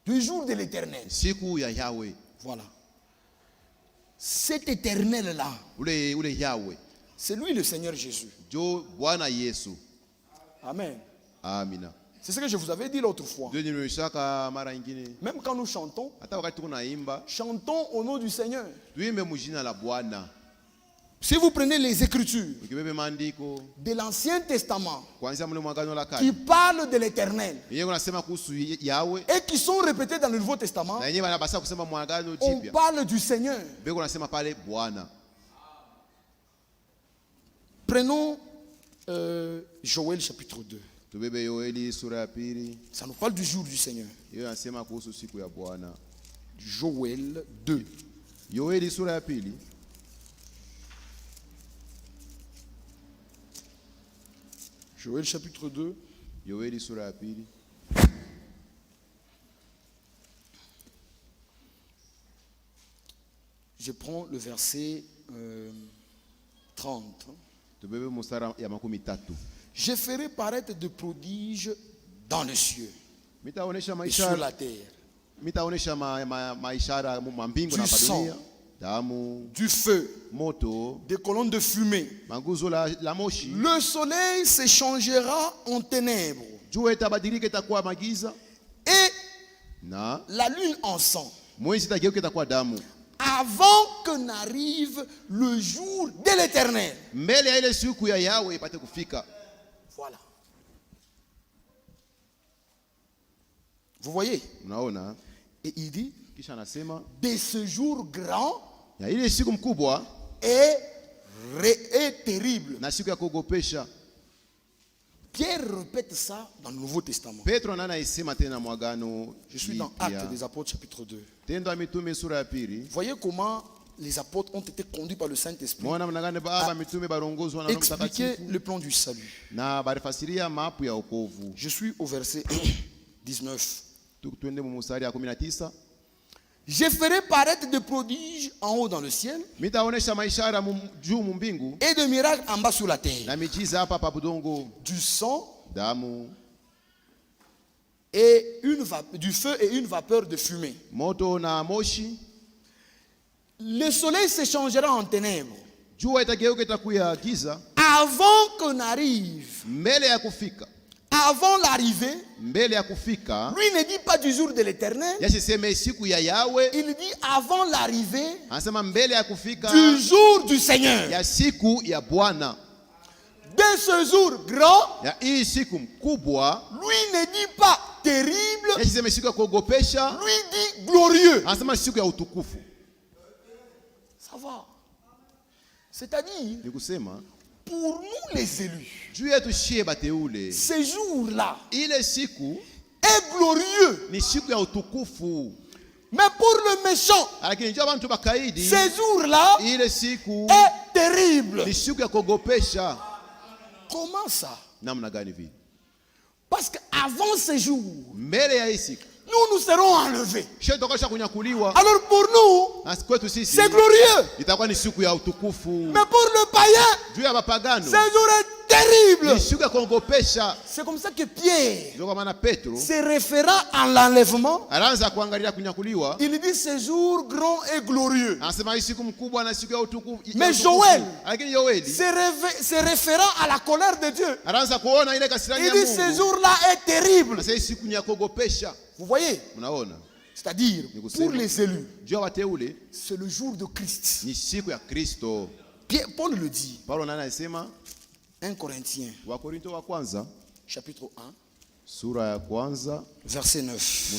[SPEAKER 2] Du jour de l'éternel.
[SPEAKER 1] Siku ya Yahweh.
[SPEAKER 2] Voilà. Cet éternel-là,
[SPEAKER 1] Ule Yahweh.
[SPEAKER 2] c'est lui le Seigneur Jésus.
[SPEAKER 1] Jo Bwana Yesu.
[SPEAKER 2] Amen.
[SPEAKER 1] Amina.
[SPEAKER 2] C'est ce que je vous avais dit l'autre fois.
[SPEAKER 1] Même
[SPEAKER 2] quand nous chantons, chantons au nom du Seigneur. Si vous prenez les Écritures de l'Ancien Testament qui parlent de l'Éternel et qui sont répétées dans le Nouveau Testament, on parle du Seigneur. Prenons Joël chapitre 2. Ça nous parle du jour du Seigneur. Joël 2. Joël chapitre 2. Je prends le verset 30. Je ferai paraître de prodiges dans le cieux et sur la terre. Du sang, du feu, des colonnes de fumée. Le soleil se changera en ténèbres et la lune en sang, avant que n'arrive le jour de l'Éternel. Voilà. Vous voyez? Et il dit, de ce jour grand et terrible. Pierre répète ça dans le Nouveau Testament. Je suis dans Actes des Apôtres chapitre 2. Voyez comment les apôtres ont été conduits par le Saint-Esprit à expliquer le plan du salut. Je suis au verset 19. Je ferai paraître de prodiges en haut dans le ciel et de miracles en bas sur la terre. Du sang et du feu et une vapeur de fumée. Le soleil se changera en ténèbres avant qu'on arrive. Avant l'arrivée, lui ne dit pas du jour de l'Éternel. Il dit avant l'arrivée du jour du Seigneur. De ce jour grand, lui ne dit pas terrible, lui dit glorieux. Ça va. C'est-à-dire, pour nous les élus, ce jour-là est glorieux. Mais pour le méchant, ce jour-là est terrible. Comment ça? Parce qu'avant ce jour, nous serons enlevés. Alors pour nous, c'est glorieux. Mais pour le païen, ce jour est terrible. C'est comme ça que Pierre se référant à l'enlèvement, il dit ce jour grand et glorieux. Mais Joël se référant à la colère de Dieu, il dit ce jour-là est terrible. Vous voyez? C'est-à-dire, pour les élus, c'est le jour de Christ. Paul le dit. 1 Corinthiens chapitre 1 verset 9.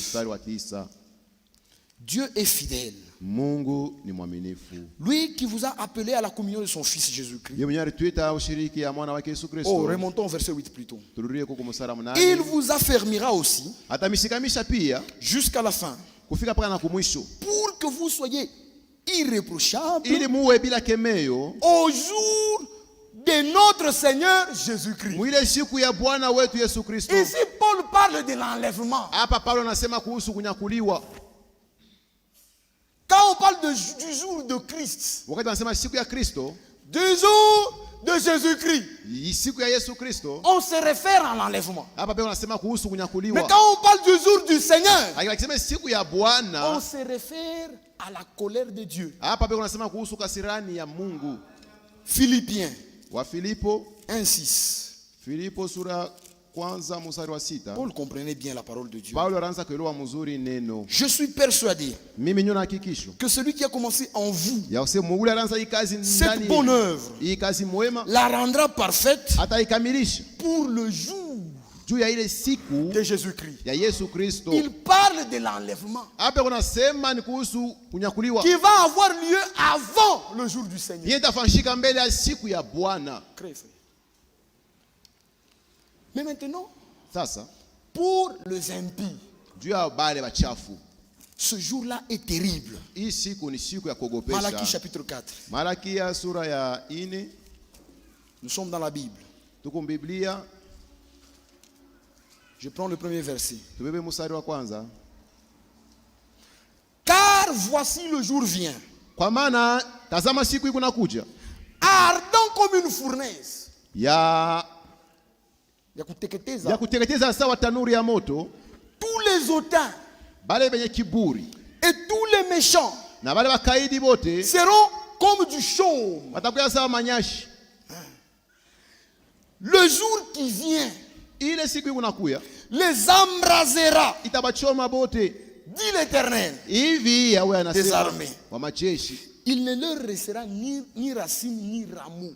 [SPEAKER 2] Dieu est fidèle. Lui qui vous a appelé à la communion de son Fils Jésus-Christ. Oh, remontons au verset 8 plutôt. Il vous affermira aussi jusqu'à la fin, pour que vous soyez irréprochables au jour de notre Seigneur Jésus-Christ. Ici, Paul parle de l'enlèvement. Quand on parle du jour de Christ, du jour de Jésus-Christ, on se réfère à l'enlèvement. Mais quand on parle du jour du Seigneur, on se réfère à la colère de Dieu. Philippiens 1:6. Paul comprenait bien la parole de Dieu. Je suis persuadé que celui qui a commencé en vous cette bonne œuvre la rendra parfaite pour le jour de Jésus-Christ. Il parle de l'enlèvement qui va avoir lieu avant le jour du Seigneur. Mais maintenant, pour les impies, ce jour-là est terrible. Malachie chapitre 4. Nous sommes dans la Bible. Je prends le premier verset. Car voici le jour vient, ardent comme une fournaise. Ya kuteketeza sawa tanuri ya moto. Tous les hautains et tous les méchants seront comme du chaume. Le jour qui vient les embrasera, dit l'Éternel des armées. Il ne leur restera ni racine ni rameau.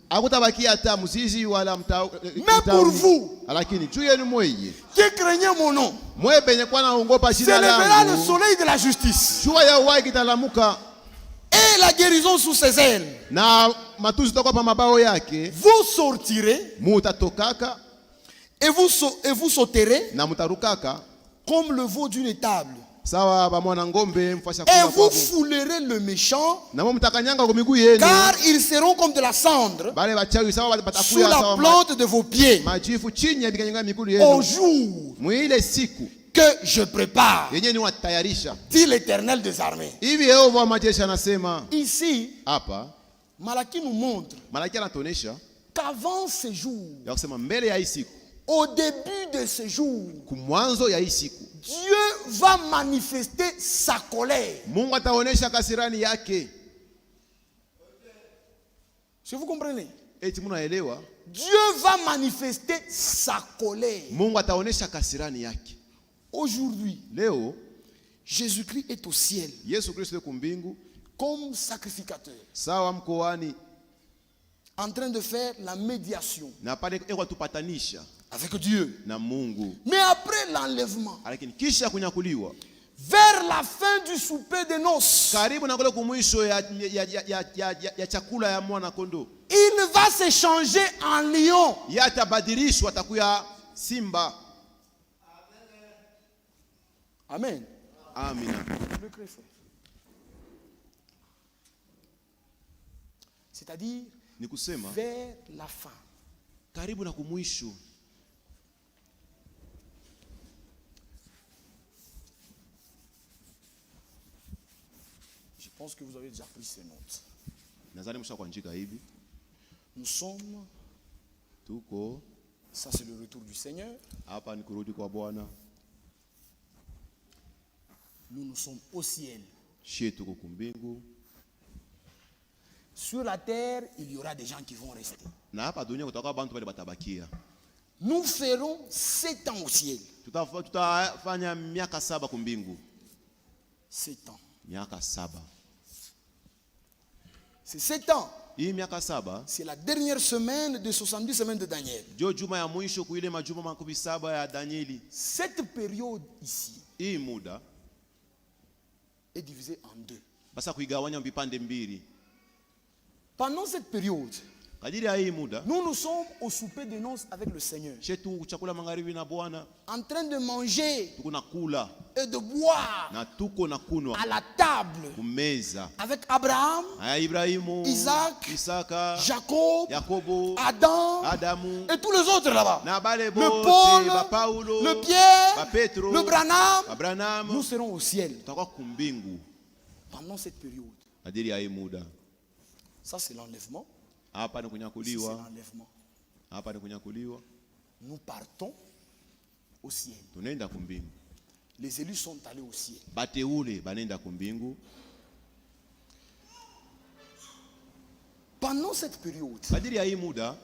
[SPEAKER 2] Mais pour vous qui craignez mon nom, s'élèvera le soleil de la justice et la guérison sous ses ailes. Vous sortirez et vous sauterez comme le veau d'une étable. Et vous foulerez le méchant, car ils seront comme de la cendre sous la plante de vos pieds au jour que je prépare, dit l'Éternel des armées. Ici, Malachie nous montre qu'avant ce jour, au début de ce jour, Dieu va manifester sa colère. Si vous comprenez, Dieu va manifester sa colère. Aujourd'hui, Jésus-Christ est au ciel comme sacrificateur, en train de faire la médiation avec Dieu. Mais après l'enlèvement, vers la fin du souper de noces, il va se changer en lion. Amen. C'est-à-dire vers la fin. Je pense que vous avez déjà pris ces notes. Nous sommes. Ça c'est le retour du Seigneur. Nous sommes au ciel. Sur la terre, il y aura des gens qui vont rester. Nous ferons 7 ans au ciel. 7 ans. C'est 7 ans. C'est la dernière semaine de 70 semaines de Daniel. Cette période ici est divisée en deux. Pendant cette période, nous sommes au souper de noces avec le Seigneur, en train de manger et de boire à la table avec Abraham, Isaac, Jacob, Adam et tous les autres là-bas. Le Paul, le Pierre, le Branham. Nous serons au ciel pendant cette période. Ça c'est l'enlèvement.
[SPEAKER 1] Hapa ni
[SPEAKER 2] C'est
[SPEAKER 1] kunyakuliwa.
[SPEAKER 2] l'enlèvement.
[SPEAKER 1] Hapa ni kunyakuliwa.
[SPEAKER 2] Nous partons au ciel.
[SPEAKER 1] Tunaenda kumbingu.
[SPEAKER 2] Les élus sont allés au ciel.
[SPEAKER 1] Bateule banenda kumbingu.
[SPEAKER 2] Pendant cette période,
[SPEAKER 1] Kadiri ya hii muda,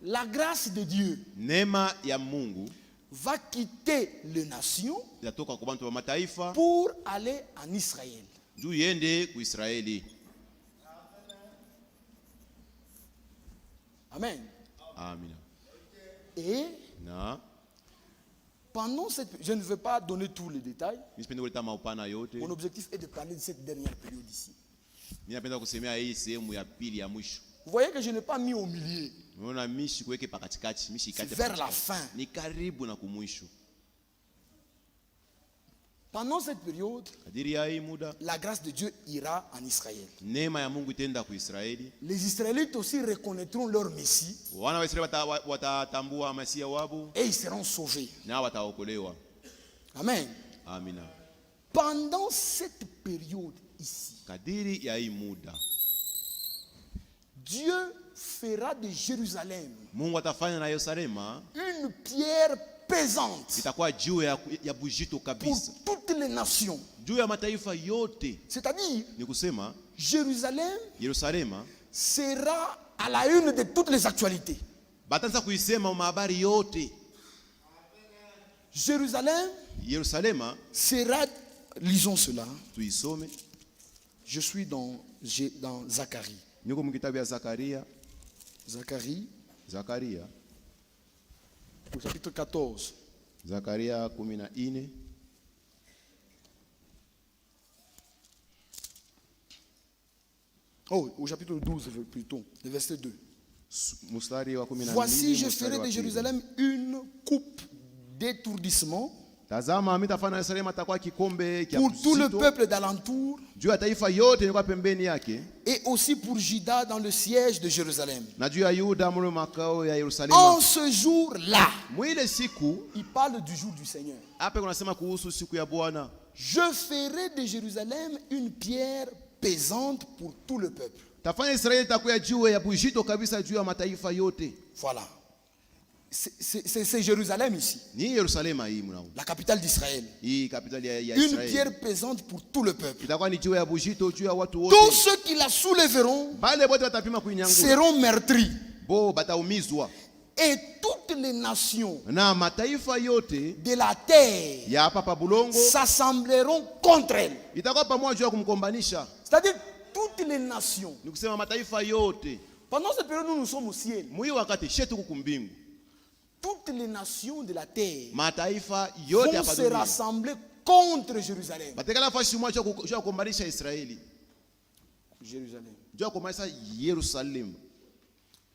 [SPEAKER 2] la grâce de Dieu
[SPEAKER 1] neema ya Mungu
[SPEAKER 2] va quitter les nations
[SPEAKER 1] yatoka kwa bantu wa mataifa
[SPEAKER 2] pour aller en Israël.
[SPEAKER 1] juu yende ku Israeli.
[SPEAKER 2] Amen.
[SPEAKER 1] Amina.
[SPEAKER 2] Et
[SPEAKER 1] Na
[SPEAKER 2] pendant cette je ne vais pas donner tous les détails.
[SPEAKER 1] nisipende kuleta maupana yote.
[SPEAKER 2] Mon objectif est de parler de cette dernière période ici.
[SPEAKER 1] Ninapenda kusemea hii sehemu ya pili ya mwisho.
[SPEAKER 2] Vous voyez que je n'ai pas mis au milieu.
[SPEAKER 1] Unaona mishi kuweke pakatikati, mishi
[SPEAKER 2] C'est
[SPEAKER 1] ikate
[SPEAKER 2] vers la
[SPEAKER 1] pakatikati.
[SPEAKER 2] fin.
[SPEAKER 1] Ni karibu na kumwisho.
[SPEAKER 2] Pendant cette période,
[SPEAKER 1] Kadiri ya hii muda,
[SPEAKER 2] la grâce de Dieu ira en Israël.
[SPEAKER 1] neema ya Mungu itenda ku Israeli.
[SPEAKER 2] Les Israélites aussi reconnaîtront leur Messie
[SPEAKER 1] Wana wa Israeli watatambua Masia wabo
[SPEAKER 2] et ils seront sauvés.
[SPEAKER 1] na wataokolewa.
[SPEAKER 2] Amen.
[SPEAKER 1] Amina.
[SPEAKER 2] Pendant cette période ici,
[SPEAKER 1] Kadiri ya hii muda,
[SPEAKER 2] Dieu fera de Jérusalem
[SPEAKER 1] Mungu atafanya na Yerusalema
[SPEAKER 2] une pierre pesante
[SPEAKER 1] itakuwa juu ya bujito
[SPEAKER 2] pour
[SPEAKER 1] kabisa.
[SPEAKER 2] toutes les nations.
[SPEAKER 1] Juu ya mataifa yote.
[SPEAKER 2] C'est-à-dire,
[SPEAKER 1] Ni kusema
[SPEAKER 2] Jérusalem
[SPEAKER 1] Yerusalema
[SPEAKER 2] sera à la une de toutes les actualités.
[SPEAKER 1] batanza kuisema mahabari yote.
[SPEAKER 2] Jérusalem
[SPEAKER 1] Yerusalema
[SPEAKER 2] sera, lisons cela,
[SPEAKER 1] tuisome.
[SPEAKER 2] je suis dans Zacharie.
[SPEAKER 1] Niko mkitabu ya Zakaria.
[SPEAKER 2] Zacharie, au chapitre 14.
[SPEAKER 1] Zakaria 14.
[SPEAKER 2] Oh, au chapitre 12 plutôt, le verset 2.
[SPEAKER 1] Mustari wa 12.
[SPEAKER 2] Voici, je ferai de Jérusalem une coupe d'étourdissement
[SPEAKER 1] Tazama mitafanya Yerusalema atakuwa kikombe kia
[SPEAKER 2] pour tout le
[SPEAKER 1] mzito
[SPEAKER 2] peuple d'alentour
[SPEAKER 1] juu ya taifa yote ni kwa pembeni yake,
[SPEAKER 2] et aussi pour Juda dans le siège de Jérusalem.
[SPEAKER 1] na juu ya Yuda mule makao ya Yerusalema.
[SPEAKER 2] En ce jour-là,
[SPEAKER 1] Mwile siku
[SPEAKER 2] il parle du jour du Seigneur.
[SPEAKER 1] hapa kunasema kuhusu siku ya Bwana.
[SPEAKER 2] Je ferai de Jérusalem une pierre pesante pour tout le peuple.
[SPEAKER 1] Tafanya Israeli itakuwa juu ya bujito kabisa juu ya mataifa yote.
[SPEAKER 2] Voilà. C'est Jérusalem ici,
[SPEAKER 1] Ni Yerusalema hii mnao.
[SPEAKER 2] la capitale d'Israël.
[SPEAKER 1] Hii kapitali ya
[SPEAKER 2] Une
[SPEAKER 1] Israeli.
[SPEAKER 2] pierre pesante pour tout le peuple.
[SPEAKER 1] Itakuwa ni juu ya bujito juu ya watu wote.
[SPEAKER 2] Tous ceux qui la soulèveront
[SPEAKER 1] Bale bote watapima kuinyangua.
[SPEAKER 2] seront meurtris.
[SPEAKER 1] Bo bataumizwa.
[SPEAKER 2] Et toutes les nations
[SPEAKER 1] Na mataifa yote
[SPEAKER 2] de la terre
[SPEAKER 1] ya hapa pa bulongo
[SPEAKER 2] s'assembleront contre elle.
[SPEAKER 1] itakuwa pamoja juu ya kumkombanisha.
[SPEAKER 2] C'est-à-dire toutes les nations.
[SPEAKER 1] Ni kusema mataifa yote.
[SPEAKER 2] Pendant cette période, nous sommes au ciel.
[SPEAKER 1] Mwi wakati shetu kukumbingu.
[SPEAKER 2] Toutes les nations de la terre
[SPEAKER 1] Mataifa yote
[SPEAKER 2] vont
[SPEAKER 1] hapa
[SPEAKER 2] se
[SPEAKER 1] dunia
[SPEAKER 2] rassembler contre Jérusalem.
[SPEAKER 1] batekala fashi moja juu ya kukombanisha Israeli.
[SPEAKER 2] Jérusalem.
[SPEAKER 1] Juu ya kukombanisha Yerusalemu.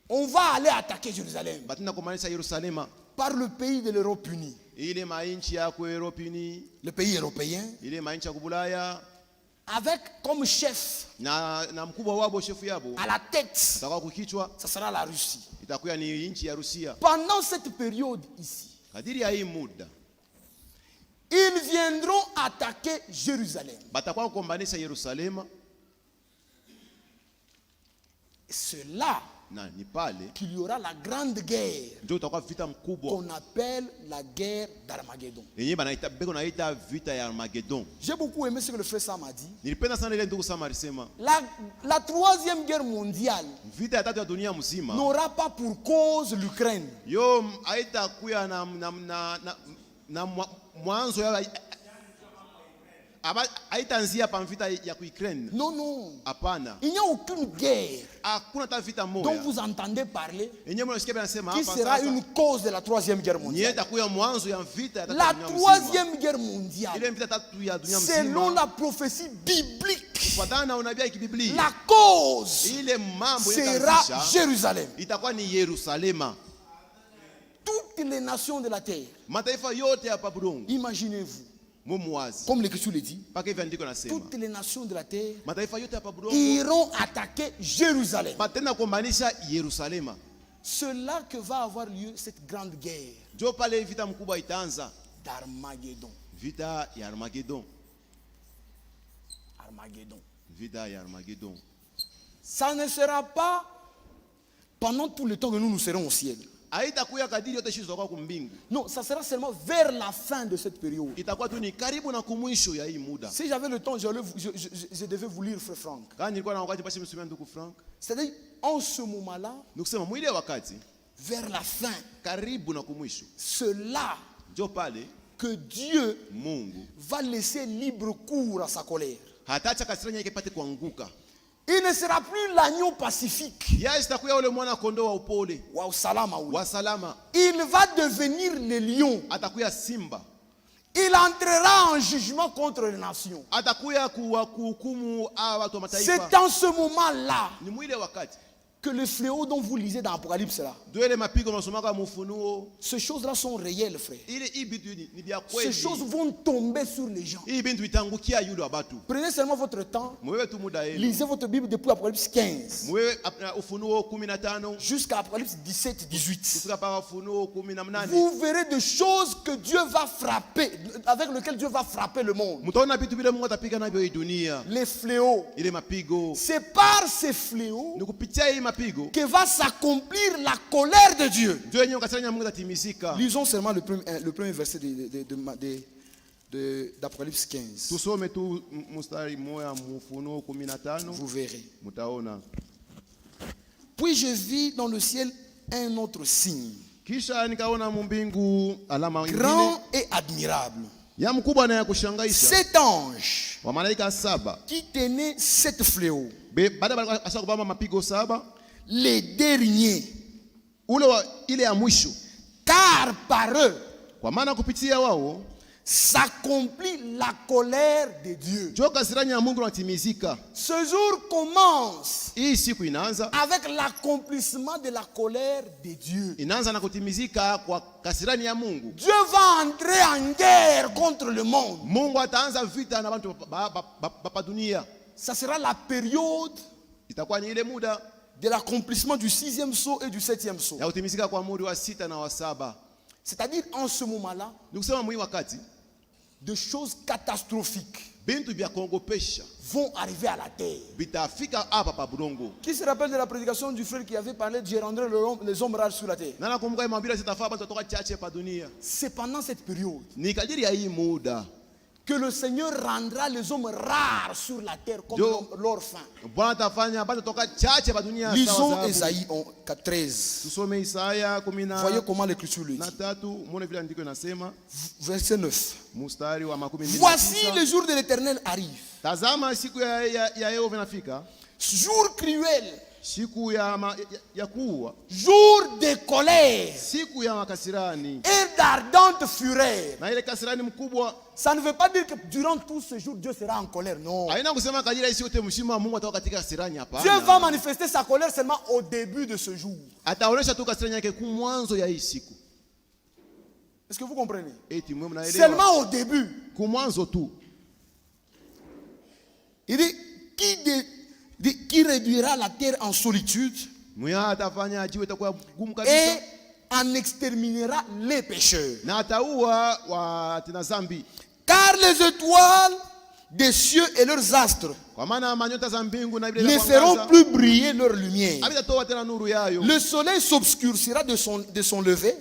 [SPEAKER 2] On va aller attaquer Jérusalem
[SPEAKER 1] Batina kukombanisha Yerusalema.
[SPEAKER 2] par le pays de l'Europe unie.
[SPEAKER 1] Ile mainchi ya ku Europini,
[SPEAKER 2] Le pays européen,
[SPEAKER 1] ile mainchi ya kubulaya
[SPEAKER 2] avec comme chef
[SPEAKER 1] na mkubwa wabo shefu yabo
[SPEAKER 2] à la tête,
[SPEAKER 1] atakuwa kukichwa,
[SPEAKER 2] ça sera la Russie.
[SPEAKER 1] itakuwa ni inchi ya Rusia.
[SPEAKER 2] Pendant cette période ici,
[SPEAKER 1] Kadiri ya hii muda
[SPEAKER 2] ils viendront attaquer Jérusalem.
[SPEAKER 1] batakuwa kukombanisha Yerusalema,
[SPEAKER 2] C'est là
[SPEAKER 1] na ni pale
[SPEAKER 2] qu'il y aura la grande guerre
[SPEAKER 1] ndio utakuwa vita mkubwa
[SPEAKER 2] qu'on appelle la guerre d'Armageddon.
[SPEAKER 1] yenyewe banaita beko naita vita ya Armageddon.
[SPEAKER 2] J'ai beaucoup aimé ce que le frère Sam a dit.
[SPEAKER 1] Nilipenda sana ile ndugu Sama alisema
[SPEAKER 2] La troisième guerre mondiale
[SPEAKER 1] vita ya tatu ya dunia mzima
[SPEAKER 2] n'aura pas pour cause l'Ukraine.
[SPEAKER 1] yo haitakuya na mwanzo ya haitaanzia pa vita ya Ukraine.
[SPEAKER 2] Non, non.
[SPEAKER 1] Hapana.
[SPEAKER 2] Il n'y a aucune guerre
[SPEAKER 1] Hakuna ta vita
[SPEAKER 2] dont
[SPEAKER 1] moja
[SPEAKER 2] vous entendez parler
[SPEAKER 1] yenyewe mnasikia banasema
[SPEAKER 2] qui
[SPEAKER 1] hapa
[SPEAKER 2] sera
[SPEAKER 1] sasa
[SPEAKER 2] une cause de la troisième guerre
[SPEAKER 1] ni
[SPEAKER 2] mondiale.
[SPEAKER 1] itakuya mwanzo ya vita ya tatu
[SPEAKER 2] La
[SPEAKER 1] ya dunia mzima.
[SPEAKER 2] troisième guerre mondiale,
[SPEAKER 1] Ile vita tatu ya dunia
[SPEAKER 2] selon
[SPEAKER 1] mzima
[SPEAKER 2] la prophétie biblique,
[SPEAKER 1] kufuatana na unabii wa kibiblia
[SPEAKER 2] la cause
[SPEAKER 1] ile mambo
[SPEAKER 2] sera
[SPEAKER 1] yataanzisha
[SPEAKER 2] Jérusalem.
[SPEAKER 1] itakuwa ni Yerusalema.
[SPEAKER 2] Toutes les nations de la terre,
[SPEAKER 1] Mataifa yote hapa budongo
[SPEAKER 2] imaginez-vous,
[SPEAKER 1] mumwazi
[SPEAKER 2] comme l'Écriture le dit,
[SPEAKER 1] paka hivi andiko nasema
[SPEAKER 2] toutes les nations de la terre
[SPEAKER 1] mataifa yote hapa budongo
[SPEAKER 2] iront attaquer Jérusalem.
[SPEAKER 1] batenda kuombanisha Yerusalema.
[SPEAKER 2] C'est là que va avoir lieu cette grande guerre
[SPEAKER 1] Ndio pale vita mkubwa itaanza,
[SPEAKER 2] d'Armageddon.
[SPEAKER 1] vita ya Armageddon.
[SPEAKER 2] Armageddon.
[SPEAKER 1] Vita ya Armageddon.
[SPEAKER 2] Ça ne sera pas pendant tout le temps que nous serons au ciel. Non, ça sera seulement vers la fin de cette période. Si j'avais le temps, je devais vous lire Frère Franck. C'est-à-dire, en ce moment-là, vers la fin, c'est là que Dieu va laisser libre cours à sa colère. Il ne sera plus l'agneau pacifique. Wa usalama. Il va devenir le lion. Il entrera en jugement contre les nations. C'est en ce moment-là que le fléau dont vous lisez dans l'Apocalypse là, ces choses-là sont réelles, frère. Ces choses vont tomber sur les gens. Prenez seulement votre temps. Lisez votre Bible depuis Apocalypse 15 jusqu'à Apocalypse 17, 18. Vous verrez des choses que Dieu va frapper, avec lesquelles Dieu va frapper le monde. Les fléaux. C'est par ces fléaux que va s'accomplir la colère de Dieu. Lisons seulement le premier verset d'Apocalypse 15. Vous verrez. Puis je vis dans le ciel un autre signe, grand et admirable. Cet ange qui tenait 7 fléaux, les derniers, car par eux s'accomplit la colère de Dieu. Ce jour commence avec l'accomplissement de la colère de Dieu. Dieu va entrer en guerre contre le monde. Ça sera la période de l'accomplissement du 6e sceau et du 7e sceau. C'est-à-dire en ce moment-là, des choses catastrophiques vont arriver à la terre. Qui se rappelle de la prédication du frère qui avait parlé de je rendrai les hommes rares sur la terre? C'est pendant cette période que le Seigneur rendra les hommes rares sur la terre comme leur faim. Lisons Ésaïe 13. Voyez comment l'Écriture le dit. Verset 9. Voici le jour de l'Éternel arrive. Jour cruel. Jour de colère et d'ardente fureur. Ça ne veut pas dire que durant tout ce jour Dieu sera en colère, non. Dieu va manifester sa colère seulement au début de ce jour. Est-ce que vous comprenez? Seulement au début. Il dit qui réduira la terre en solitude et en exterminera les pécheurs. Car les étoiles des cieux et leurs astres ne feront plus briller leur lumière. Le soleil s'obscurcira de son lever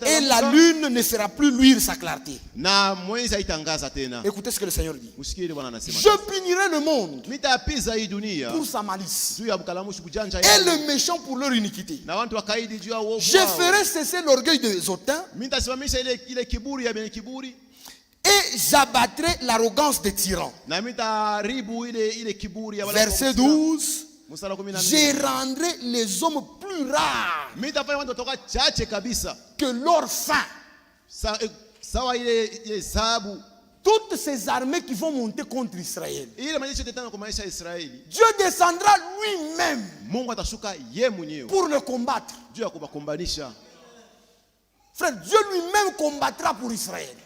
[SPEAKER 2] et la lune ne fera plus luire sa clarté. Écoutez ce que le Seigneur dit. Je punirai le monde pour sa malice et le méchant pour leur iniquité. Je ferai cesser l'orgueil des hautains et j'abattrai l'arrogance des tyrans. Verset 12. Je rendrai les hommes plus rares que leur faim. Toutes ces armées qui vont monter contre Israël, Dieu descendra lui-même pour le combattre. Frère, Dieu lui-même combattra pour Israël.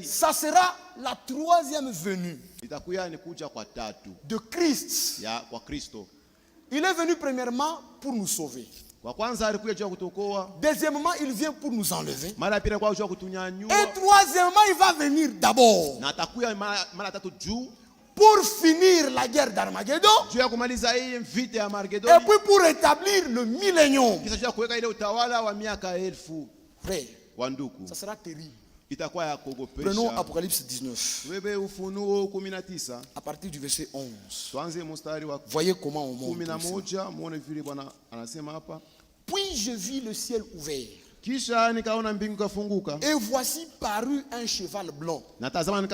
[SPEAKER 2] Ça sera la 3e venue de Christ. Il est venu premièrement pour nous sauver. Deuxièmement, il vient pour nous enlever. Et troisièmement, il va venir d'abord pour finir la guerre d'Armageddon, et puis pour établir le millénium. Frère, ça sera terrible. Prenons Apocalypse 19. À partir du verset 11. Voyez comment on monte. Puis je vis le ciel ouvert. Et voici parut un cheval blanc. Celui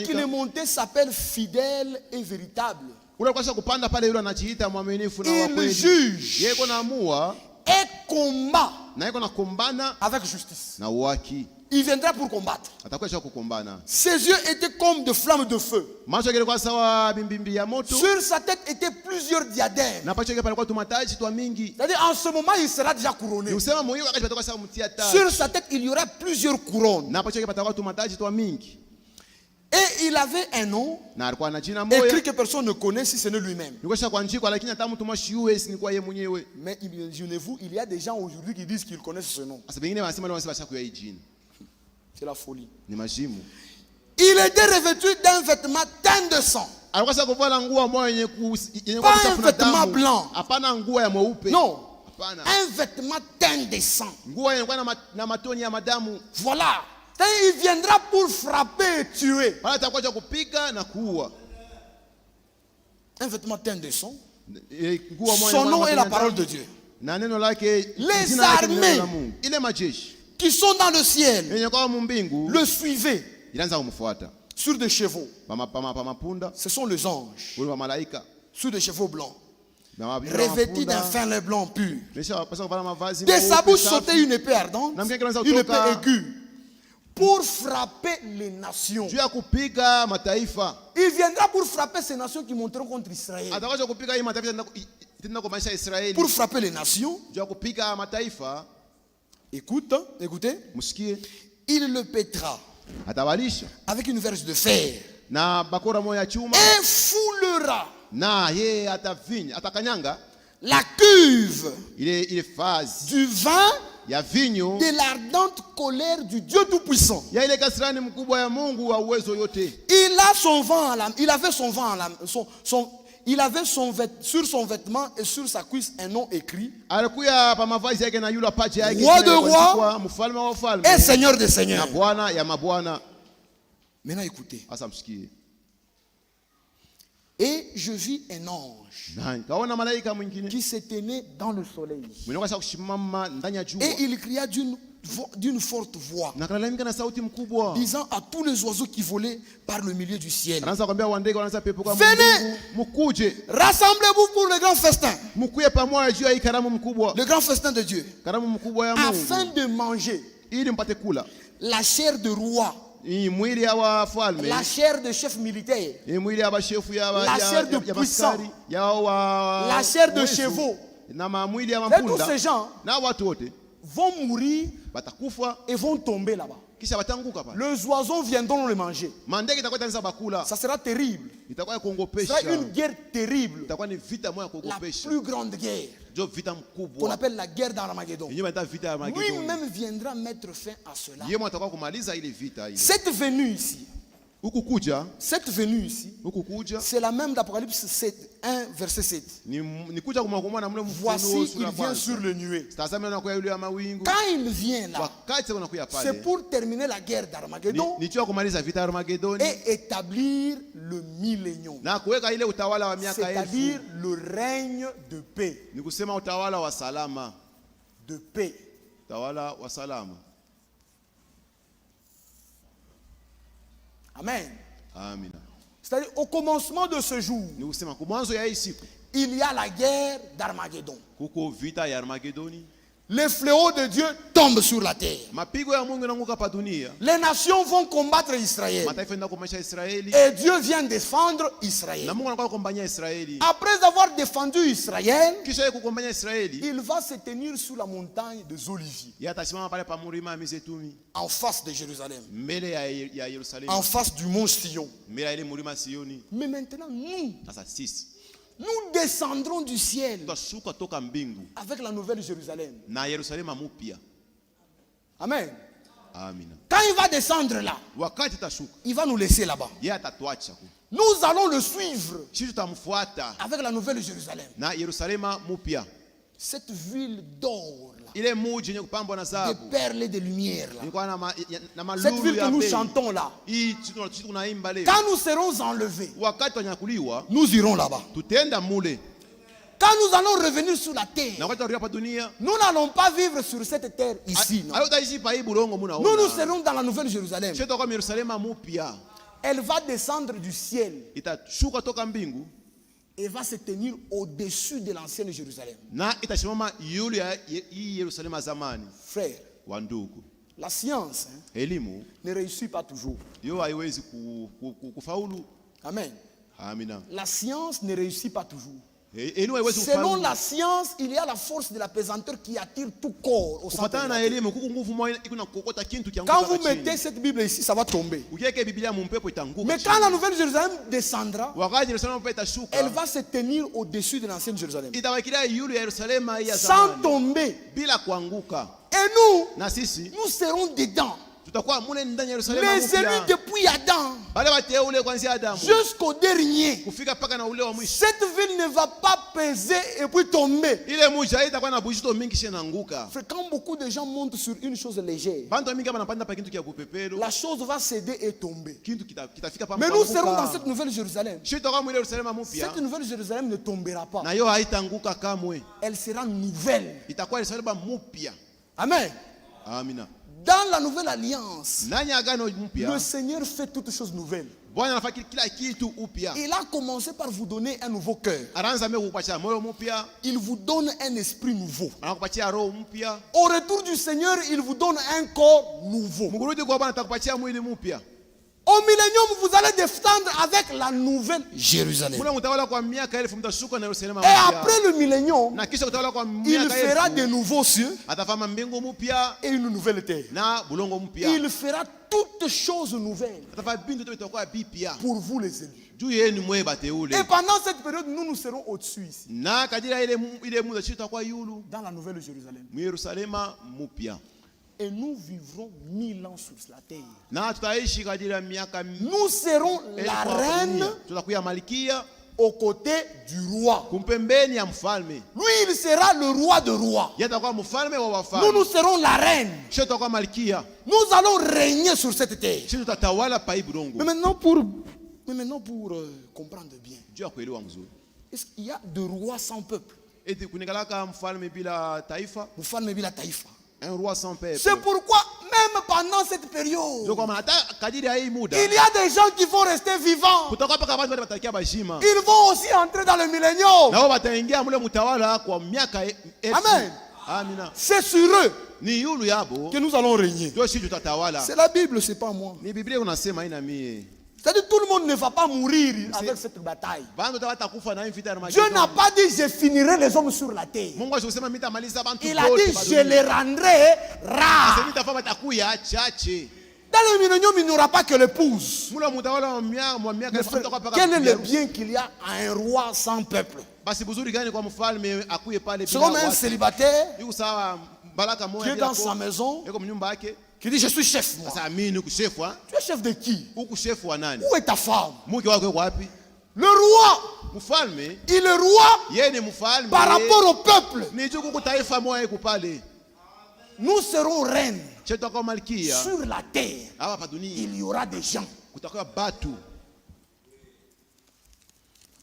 [SPEAKER 2] qui le montait s'appelle fidèle et véritable. Il juge et combat avec justice. Il viendra pour combattre. Ses yeux étaient comme de flammes de feu. Sur sa tête étaient plusieurs diadèmes. C'est-à-dire en ce moment il sera déjà couronné. Sur sa tête il y aura plusieurs couronnes. Et il avait un nom écrit que personne ne connaît si ce n'est lui-même. Mais imaginez-vous, il y a des gens aujourd'hui qui disent qu'ils connaissent ce nom. C'est la folie. Il était revêtu d'un vêtement teint de sang. Pas un vêtement blanc. Non. Un vêtement teint de sang. Voilà. Il viendra pour frapper et tuer. Un vêtement teint de sang. Son nom est la parole de Dieu. Les armées qui sont dans le ciel le suivaient sur des chevaux. Ce sont les anges sur des chevaux blancs, revêtis d'un fin lin blanc pur. De sa bouche sortait une épée ardente, une épée aiguë, pour frapper les nations. Il viendra pour frapper ces nations qui monteront contre Israël. Pour frapper les nations. Écoutez. Il le pètera avec une verge de fer et foulera la cuve du vin de l'ardente colère du Dieu Tout-Puissant. Il avait sur son vêtement et sur sa cuisse un nom écrit: Roi de rois et Seigneur des seigneurs. Maintenant écoutez. Et je vis un ange qui se tenait dans le soleil. Et il cria d'une forte voix, disant à tous les oiseaux qui volaient par le milieu du ciel: venez, rassemblez-vous pour le grand festin. Le grand festin de Dieu, afin de manger la chair de roi, la chair de chef militaire, la chair de puissant, la chair de chevaux. Tous ces gens vont mourir et vont tomber là-bas. Les oiseaux viendront le manger. Ça sera terrible. Ça sera une guerre terrible. La plus grande guerre qu'on appelle la guerre d'Armageddon. Lui-même viendra mettre fin à cela. Cette venue ici, c'est la même d'Apocalypse 7, 1 verset 7. Voici, il vient sur le nuée. Quand il vient là, c'est pour terminer la guerre d'Armageddon et établir le millénium, c'est-à-dire le règne de paix. De paix. Amen. C'est-à-dire au commencement de ce jour, il y a la guerre d'Armageddon. Les fléaux de Dieu tombent sur la terre. Les nations vont combattre Israël. Et Dieu vient défendre Israël. Après avoir défendu Israël, il va se tenir sous la montagne des Oliviers, en face de Jérusalem, en face du mont Sion. Mais maintenant, nous descendrons du ciel avec la nouvelle Jérusalem. Amen. Quand il va descendre là, il va nous laisser là-bas. Nous allons le suivre avec la nouvelle Jérusalem. Cette ville d'or, de perles et de lumière là. Cette ville que nous chantons là. Quand nous serons enlevés, nous irons là-bas. Quand nous allons revenir sur la terre, nous n'allons pas vivre sur cette terre ici. Non. Nous serons dans la nouvelle Jérusalem. Elle va descendre du ciel et va se tenir au-dessus de l'ancienne Jérusalem. Frère, la science ne réussit pas toujours. Amen. La science ne réussit pas toujours. Selon la science, il y a la force de la pesanteur qui attire tout corps au centre de la terre. Quand vous mettez cette Bible ici, ça va tomber. Mais quand la nouvelle Jérusalem descendra, elle va se tenir au-dessus de l'ancienne Jérusalem sans tomber. Et nous serons dedans. Les élus depuis Adam jusqu'au dernier. Cette ville ne va pas peser et puis tomber. Quand beaucoup de gens montent sur une chose légère, la chose va céder et tomber. Mais nous serons dans cette nouvelle Jérusalem. Cette nouvelle Jérusalem ne tombera pas. Elle sera nouvelle. Amen. Dans la nouvelle alliance, le Seigneur fait toutes choses nouvelles. Il a commencé par vous donner un nouveau cœur. Il vous donne un esprit nouveau. Au retour du Seigneur, il vous donne un corps nouveau. Au millénium, vous allez descendre avec la nouvelle Jérusalem. Et après le millénium, il fera de nouveaux cieux et une nouvelle terre. Il fera toutes choses nouvelles pour vous les élus. Et pendant cette période, nous serons au-dessus ici. Dans la nouvelle Jérusalem. Et nous vivrons 1000 ans sur la terre. Nous serons la reine aux côtés du roi. Lui, il sera le roi de rois. Nous serons la reine. Nous allons régner sur cette terre. Mais maintenant pour comprendre bien, est-ce qu'il y a de rois sans peuple?
[SPEAKER 1] Un roi sans peuple.
[SPEAKER 2] C'est pourquoi même pendant cette période, il y a des gens qui vont rester vivants. Ils vont aussi entrer dans le millénium. Amen. C'est sur eux que nous allons régner. C'est la Bible, c'est pas moi. C'est-à-dire tout le monde ne va pas mourir avec cette bataille. Dieu n'a pas dit je finirai les hommes sur la terre. Il a dit je les rendrai rares. Dans le millénium, il n'y aura pas que l'épouse. Quel est le bien qu'il y a à un roi sans peuple? C'est comme un célibataire qui est dans sa maison, qui dit je suis chef moi. Tu es chef de qui? Où est ta femme? Le roi, il est roi par rapport au peuple. Nous serons reines sur la terre. Il y aura des gens.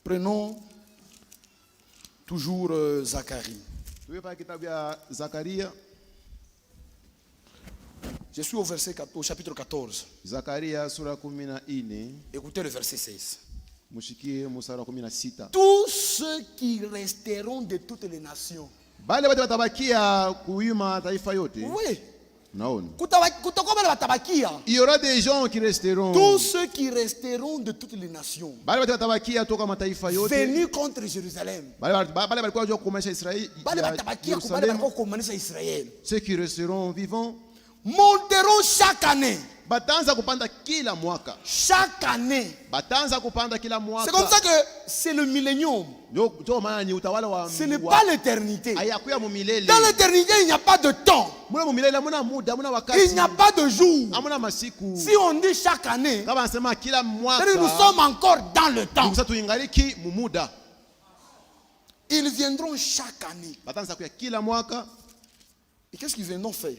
[SPEAKER 2] Prenons toujours Zacharie. Je suis au verset 14, au chapitre 14. Écoutez le verset 16. Tous ceux qui resteront de toutes les nations. Oui.
[SPEAKER 1] Il y aura des gens qui resteront.
[SPEAKER 2] Tous ceux qui resteront de toutes les nations. Venus contre Jérusalem.
[SPEAKER 1] Ceux qui resteront vivants
[SPEAKER 2] monteront chaque année
[SPEAKER 1] Batanza kupanda kila mwaka.
[SPEAKER 2] Chaque année.
[SPEAKER 1] Batanza kupanda kila mwaka.
[SPEAKER 2] C'est comme ça que c'est le millénium. Ce n'est pas l'éternité. Dans l'éternité, il n'y a pas de temps. Il n'y a pas de jour. Si on dit chaque année, nous sommes encore dans le temps. Ils viendront chaque année. Et qu'est-ce qu'ils viendront faire?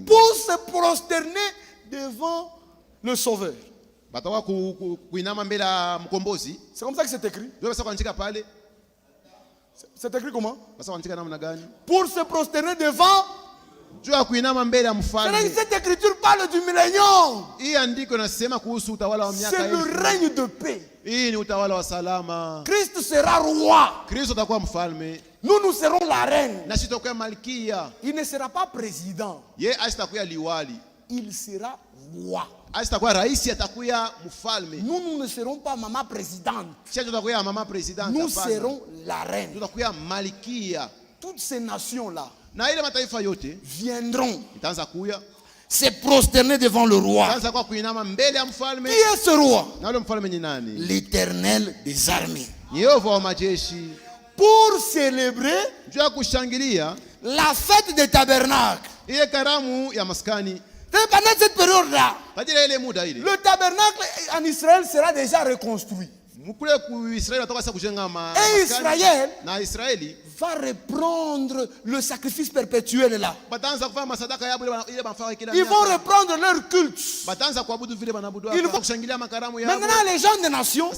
[SPEAKER 2] Pour se prosterner devant le Sauveur. C'est comme ça que c'est écrit. C'est écrit comment? Pour se prosterner devant. Cette écriture parle du millénium. C'est le règne de paix. Christ sera roi. Nous, nous serons la reine. Il ne sera pas président. Il sera roi. Nous, nous ne serons pas maman présidente. Nous serons la reine. Toutes ces nations-là viendront se prosterner devant le roi. Qui est ce roi? L'Éternel des armées. Pour célébrer la fête des tabernacles. Pendant cette période-là, le tabernacle en Israël sera déjà reconstruit. Et Israël va reprendre le sacrifice perpétuel là. Ils vont reprendre leur culte. Maintenant les gens des nations